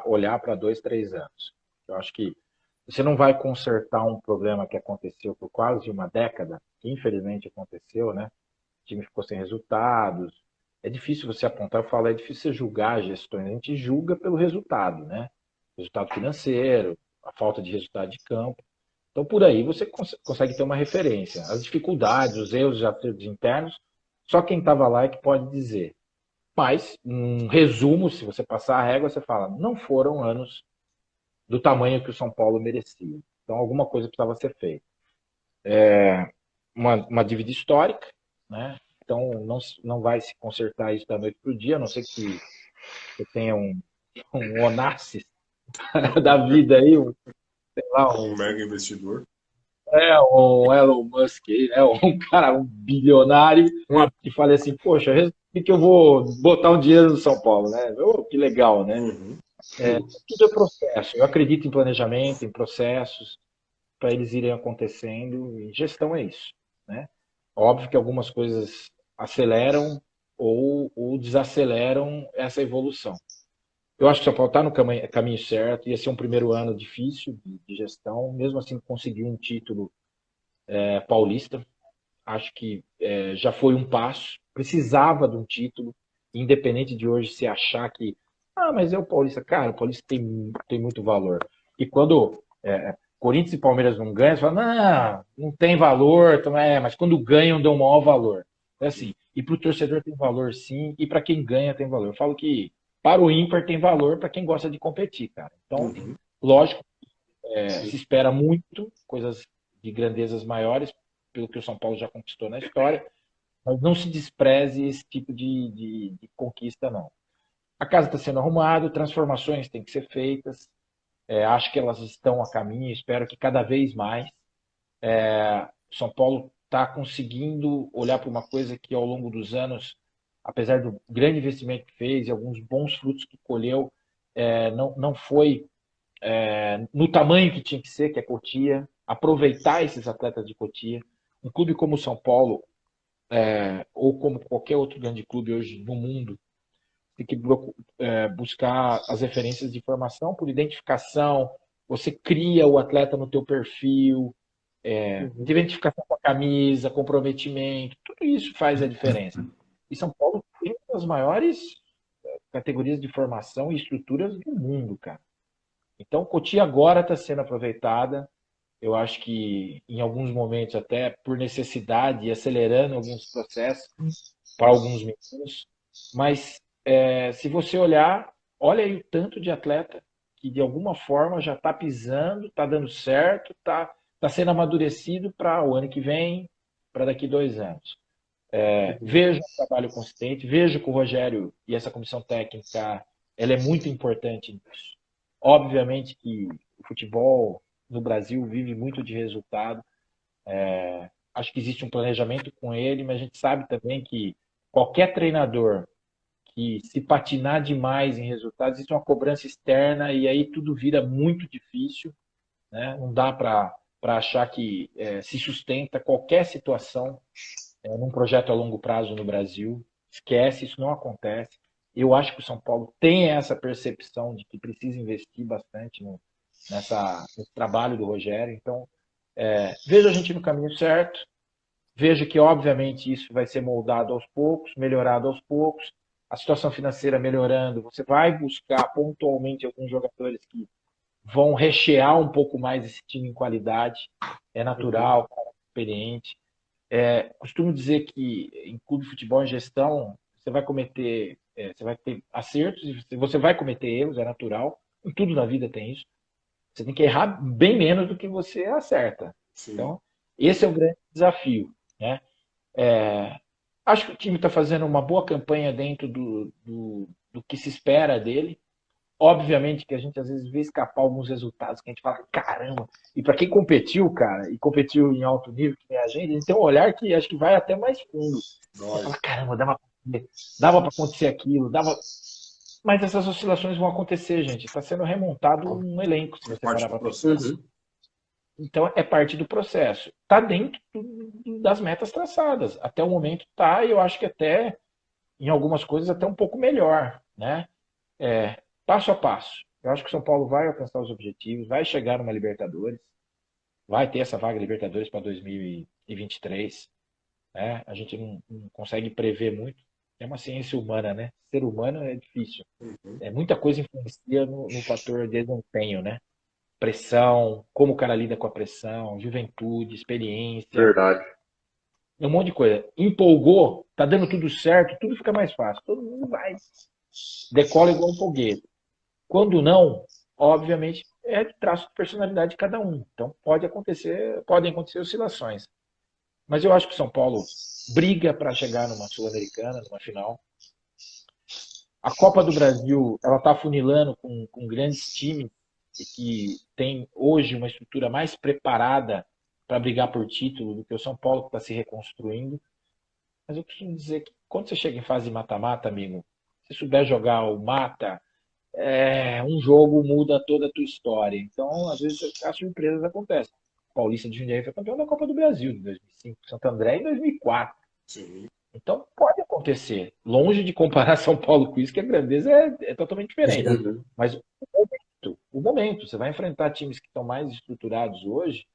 olhar para 2, 3 anos. Eu acho que você não vai consertar um problema que aconteceu por quase uma década, que infelizmente aconteceu, né? O time ficou sem resultados. É difícil você apontar, eu falo, é difícil você julgar as gestões. A gente julga pelo resultado, né? Resultado financeiro, a falta de resultado de campo. Então, por aí você consegue ter uma referência. As dificuldades, os erros, os acertos internos, só quem estava lá é que pode dizer. Mas, um resumo, se você passar a régua, você fala, não foram anos do tamanho que o São Paulo merecia. Então, alguma coisa precisava ser feita. Uma dívida histórica, né? Então, não vai se consertar isso da noite para o dia, a não ser que você tenha um Onassis da vida aí, sei lá, Um mega investidor. um Elon Musk, né? Um cara, um bilionário, Uma, que fale assim, poxa, resolvi que eu vou botar um dinheiro no São Paulo, né? Oh, que legal, né? Uhum. Tudo é processo. Eu acredito em planejamento, em processos, para eles irem acontecendo, e gestão é isso, né? Óbvio que algumas coisas aceleram ou desaceleram essa evolução. Eu acho que o São Paulo está no caminho certo, ia ser um primeiro ano difícil de gestão, mesmo assim conseguiu um título paulista, acho que já foi um passo, precisava de um título, independente de hoje se achar que, mas é o Paulista, cara, o Paulista tem muito valor. E quando Corinthians e Palmeiras não ganham, você fala, não tem valor, então mas quando ganham, dão maior valor. É assim, e para o torcedor tem valor sim, e para quem ganha tem valor. Eu falo que para o ímpar tem valor para quem gosta de competir, cara. Então, Uhum. lógico, se espera muito, coisas de grandezas maiores, pelo que o São Paulo já conquistou na história, mas não se despreze esse tipo de conquista, não. A casa está sendo arrumada, transformações têm que ser feitas, acho que elas estão a caminho, espero que cada vez mais. O São Paulo está conseguindo olhar para uma coisa que ao longo dos anos, apesar do grande investimento que fez e alguns bons frutos que colheu, não foi no tamanho que tinha que ser, que é Cotia, aproveitar esses atletas de Cotia. Um clube como o São Paulo, ou como qualquer outro grande clube hoje no mundo, tem que buscar as referências de formação por identificação, você cria o atleta no teu perfil, de identificação com a camisa, comprometimento, tudo isso faz a diferença. E São Paulo tem uma das maiores categorias de formação e estruturas do mundo, cara. Então, Cotia agora está sendo aproveitada. Eu acho que em alguns momentos, até por necessidade, e acelerando alguns processos para alguns meninos. Mas se você olha aí o tanto de atleta que de alguma forma já está pisando, está dando certo, tá sendo amadurecido para o ano que vem, para daqui 2 anos. Vejo um trabalho consistente, vejo que o Rogério e essa comissão técnica ela é muito importante nisso. Obviamente que o futebol no Brasil vive muito de resultado. Acho que existe um planejamento com ele, mas a gente sabe também que qualquer treinador que se patinar demais em resultados, existe uma cobrança externa e aí tudo vira muito difícil, né? Não dá para achar que se sustenta qualquer situação num projeto a longo prazo no Brasil. Esquece, isso não acontece. Eu acho que o São Paulo tem essa percepção de que precisa investir bastante nesse trabalho do Rogério. Então, vejo a gente no caminho certo, vejo que, obviamente, isso vai ser moldado aos poucos, melhorado aos poucos, a situação financeira melhorando, você vai buscar pontualmente alguns jogadores que vão rechear um pouco mais esse time em qualidade, é natural, cara experiente. Costumo dizer que em clube de futebol, em gestão, você vai ter acertos e você vai cometer erros, é natural. Em tudo na vida tem isso. Você tem que errar bem menos do que você acerta. Sim. Então, esse é o grande desafio, né? Acho que o time está fazendo uma boa campanha dentro do que se espera dele. Obviamente que a gente às vezes vê escapar alguns resultados que a gente fala, caramba. E para quem competiu, cara, e competiu em alto nível, que nem a gente tem um olhar que acho que vai até mais fundo. Você fala, caramba, dava para acontecer aquilo, dava. Mas essas oscilações vão acontecer, gente. Está sendo remontado um elenco, se você Parte parar do para pensar. processo. Então, é parte do processo. Está dentro das metas traçadas. Até o momento está, e eu acho que até, em algumas coisas, até um pouco melhor, né? Passo a passo. Eu acho que o São Paulo vai alcançar os objetivos, vai chegar numa Libertadores, vai ter essa vaga Libertadores para 2023. Né? A gente não consegue prever muito. É uma ciência humana, né? Ser humano é difícil. Muita coisa influencia no fator de desempenho, né? pressão, como o cara lida com a pressão, juventude, experiência, Verdade. um monte de coisa. Empolgou, tá dando tudo certo, tudo fica mais fácil. Todo mundo vai, decola igual um foguete. Quando não, obviamente, é traço de personalidade de cada um. Então podem acontecer oscilações. Mas eu acho que o São Paulo briga para chegar numa Sul-Americana, numa final. A Copa do Brasil, ela está afunilando com grandes times que tem hoje uma estrutura mais preparada para brigar por título do que o São Paulo, que está se reconstruindo. Mas eu costumo dizer que quando você chega em fase de mata-mata, amigo, se souber jogar o mata, um jogo muda toda a tua história. Então, às vezes, as surpresas acontecem. O Paulista de Jundiaí foi campeão da Copa do Brasil em 2005, Santo André em 2004. Sim. Então, pode acontecer. Longe de comparar São Paulo com isso, que a grandeza é totalmente diferente. Uhum. Mas o momento, você vai enfrentar times que estão mais estruturados hoje,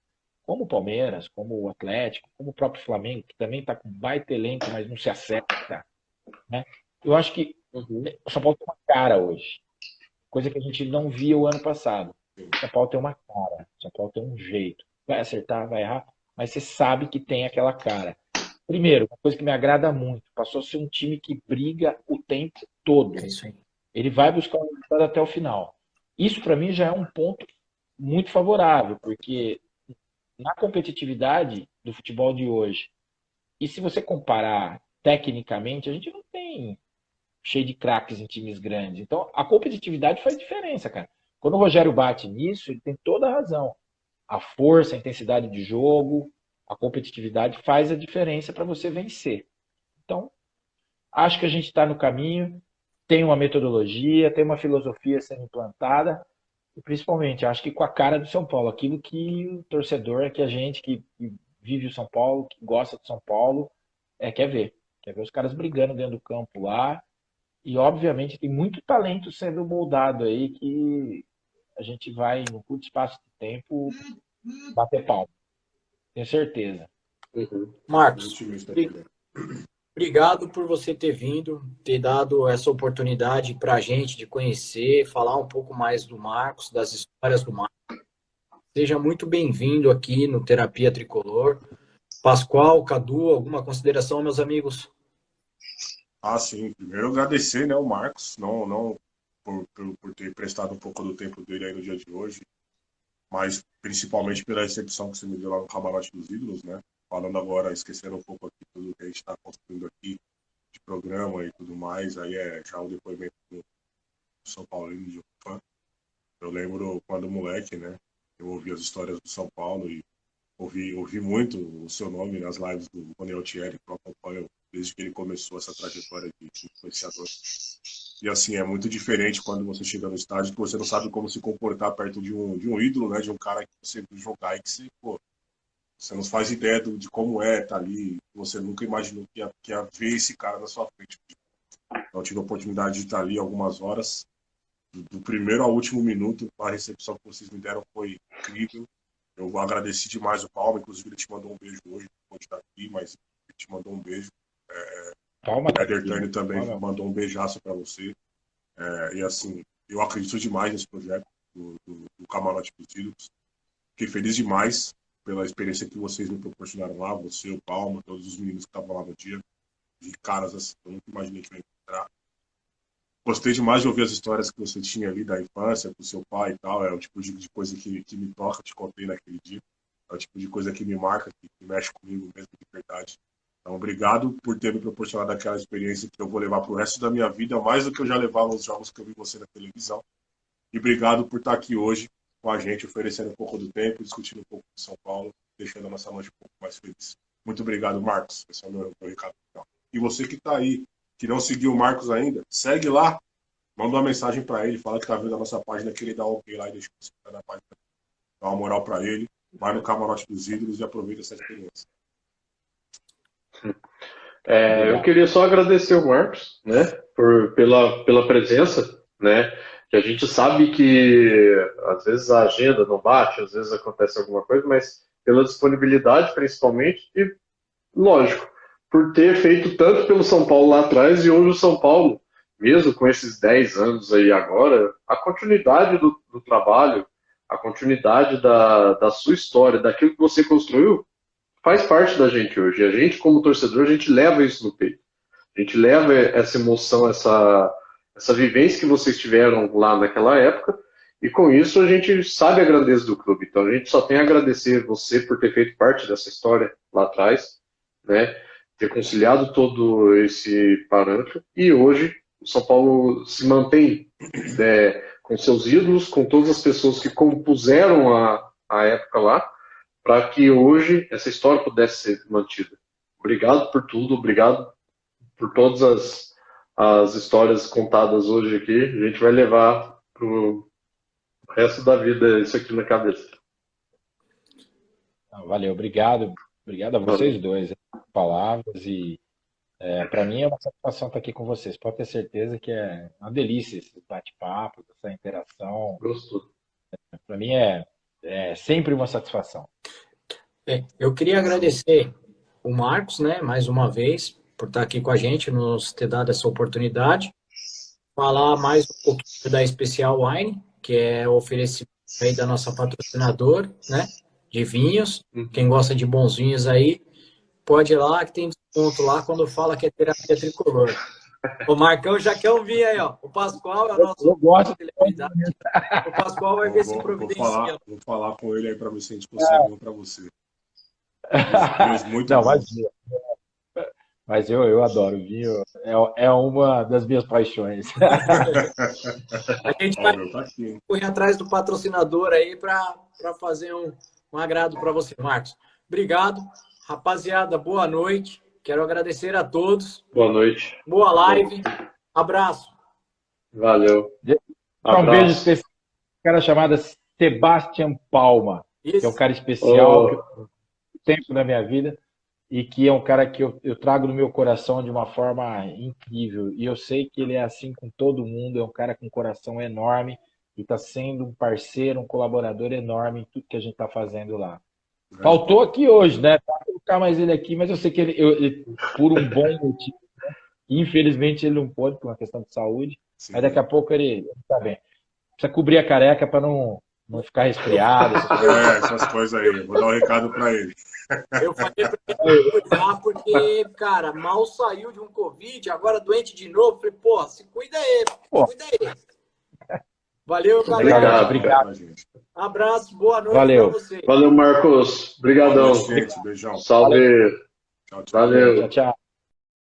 como o Palmeiras, como o Atlético, como o próprio Flamengo, que também está com baita elenco, mas não se acerta. Né? Eu acho que o São Paulo tem uma cara hoje. Coisa que a gente não via o ano passado. O São Paulo tem uma cara, o São Paulo tem um jeito. Vai acertar, vai errar, mas você sabe que tem aquela cara. Primeiro, uma coisa que me agrada muito, passou a ser um time que briga o tempo todo. É isso aí. Ele vai buscar o resultado até o final. Isso, para mim, já é um ponto muito favorável, porque na competitividade do futebol de hoje, e se você comparar tecnicamente, a gente não tem cheio de craques em times grandes. Então, a competitividade faz diferença, cara. Quando o Rogério bate nisso, ele tem toda a razão. A força, a intensidade de jogo, a competitividade faz a diferença para você vencer. Então, acho que a gente está no caminho, tem uma metodologia, tem uma filosofia sendo implantada, e principalmente, acho que com a cara do São Paulo, aquilo que o torcedor, que a gente que vive o São Paulo, que gosta de São Paulo, quer ver. Quer ver os caras brigando dentro do campo lá. E, obviamente, tem muito talento sendo moldado aí que a gente vai, num curto espaço de tempo, bater palma. Tenho certeza. Marcos, obrigado por você ter vindo, ter dado essa oportunidade para a gente de conhecer, falar um pouco mais do Marcos, das histórias do Marcos. Seja muito bem-vindo aqui no Terapia Tricolor. Pascoal, Cadu, alguma consideração, meus amigos? Sim. Primeiro agradecer, né, o Marcos, não por ter prestado um pouco do tempo dele aí no dia de hoje, mas principalmente pela recepção que você me deu lá no Camarote dos Ídolos, né? Falando agora, esquecendo um pouco aqui tudo que a gente está construindo aqui de programa e tudo mais, aí já o depoimento do São Paulino, de um fã. Eu lembro quando moleque, né? Eu ouvi as histórias do São Paulo e ouvi muito o seu nome nas lives do Rony Altieri, que eu acompanho desde que ele começou essa trajetória de influenciador. E assim, é muito diferente quando você chega no estádio que você não sabe como se comportar perto de um ídolo, né? De um cara que você viu jogar e que você não faz ideia de como tá ali. Você nunca imaginou que ia ver esse cara na sua frente. Então, eu tive a oportunidade de estar ali algumas horas. Do primeiro ao último minuto, a recepção que vocês me deram foi incrível. Eu agradeci demais o Palma, inclusive ele te mandou um beijo hoje, não pode estar aqui, mas ele te mandou um beijo. Palma, o Éder Tani também Palma. mandou um beijaço para você. E assim, eu acredito demais nesse projeto do Camarote dos Ídolos. Fiquei feliz demais pela experiência que vocês me proporcionaram lá, você, o Palma, todos os meninos que estavam lá no dia. De caras assim, eu nunca imaginei que ia encontrar. Gostei demais de ouvir as histórias que você tinha ali da infância, com seu pai e tal. É o tipo de coisa que me toca, te contei naquele dia. É o tipo de coisa que me marca, que mexe comigo mesmo de verdade. Então, obrigado por ter me proporcionado aquela experiência que eu vou levar pro resto da minha vida, mais do que eu já levava nos jogos que eu vi você na televisão. E obrigado por estar aqui hoje com a gente, oferecendo um pouco do tempo, discutindo um pouco de São Paulo, deixando a nossa noite um pouco mais feliz. Muito obrigado, Marcos. Esse é o meu recado final. E você que está aí, que não seguiu o Marcos ainda, segue lá, manda uma mensagem para ele, fala que tá vendo a nossa página, que ele dá um ok lá e deixa você na página. Dá uma moral para ele, vai no Camarote dos Ídolos e aproveita essa experiência. Eu queria só agradecer o Marcos, né, pela presença, né, que a gente sabe que às vezes a agenda não bate, às vezes acontece alguma coisa, mas pela disponibilidade principalmente e, lógico, por ter feito tanto pelo São Paulo lá atrás e hoje o São Paulo, mesmo com esses 10 anos aí agora, a continuidade do trabalho, a continuidade da sua história, daquilo que você construiu, faz parte da gente hoje. A gente, como torcedor, a gente leva isso no peito. A gente leva essa emoção, essa vivência que vocês tiveram lá naquela época, e com isso a gente sabe a grandeza do clube. Então a gente só tem a agradecer você por ter feito parte dessa história lá atrás, né? Ter conciliado todo esse parâmetro, e hoje o São Paulo se mantém com seus ídolos, com todas as pessoas que compuseram a época lá, para que hoje essa história pudesse ser mantida. Obrigado por tudo, obrigado por todas as histórias contadas hoje aqui. A gente vai levar para o resto da vida isso aqui na cabeça. Valeu, obrigado. Obrigado a vocês dois, palavras, e para mim é uma satisfação estar aqui com vocês. Pode ter certeza que é uma delícia esse bate-papo, essa interação. Gostou. Para mim é sempre uma satisfação. Eu queria agradecer o Marcos, né, mais uma vez, por estar aqui com a gente, nos ter dado essa oportunidade. Falar mais um pouquinho da Especial Wine, que é o oferecimento aí da nossa patrocinadora, né, de vinhos. Quem gosta de bons vinhos aí, pode ir lá, que tem desconto lá quando fala que é terapia tricolor. O Marcão já quer um vinho aí, ó. O Pascoal é o nosso... Eu gosto. O Pascoal vai ver se providencia. Vou falar com ele aí para ver se a gente consegue um para você. Muito não, bom. Mas eu adoro vinho, é uma das minhas paixões. A gente vai correr atrás do patrocinador aí para fazer um agrado para você, Marcos. Obrigado. Rapaziada, boa noite. Quero agradecer a todos. Boa noite. Boa live. Abraço. Valeu. Um beijo especial. Um cara chamado Sebastian Palma, que é um cara especial, que eu tempo na minha vida, e que é um cara que eu trago no meu coração de uma forma incrível. E eu sei que ele é assim com todo mundo, é um cara com um coração enorme e está sendo um parceiro, um colaborador enorme em tudo que a gente está fazendo lá. Faltou aqui hoje, né? Para colocar mais ele aqui, mas eu sei que ele por um bom motivo, né? Infelizmente ele não pode, por uma questão de saúde, sim, mas daqui a pouco ele está bem. Precisa cobrir a careca para não ficar resfriado. Essas coisas aí. Vou dar um recado para ele. Eu falei para ele cuidar porque, cara, mal saiu de um Covid, agora doente de novo. Falei, pô, se cuida aí, cuida aí. Valeu, galera. Obrigado. Abraço, boa noite para você. Valeu, Marcos. Obrigadão. Gente, beijão. Salve. Tchau, tchau. Valeu. Tchau, tchau.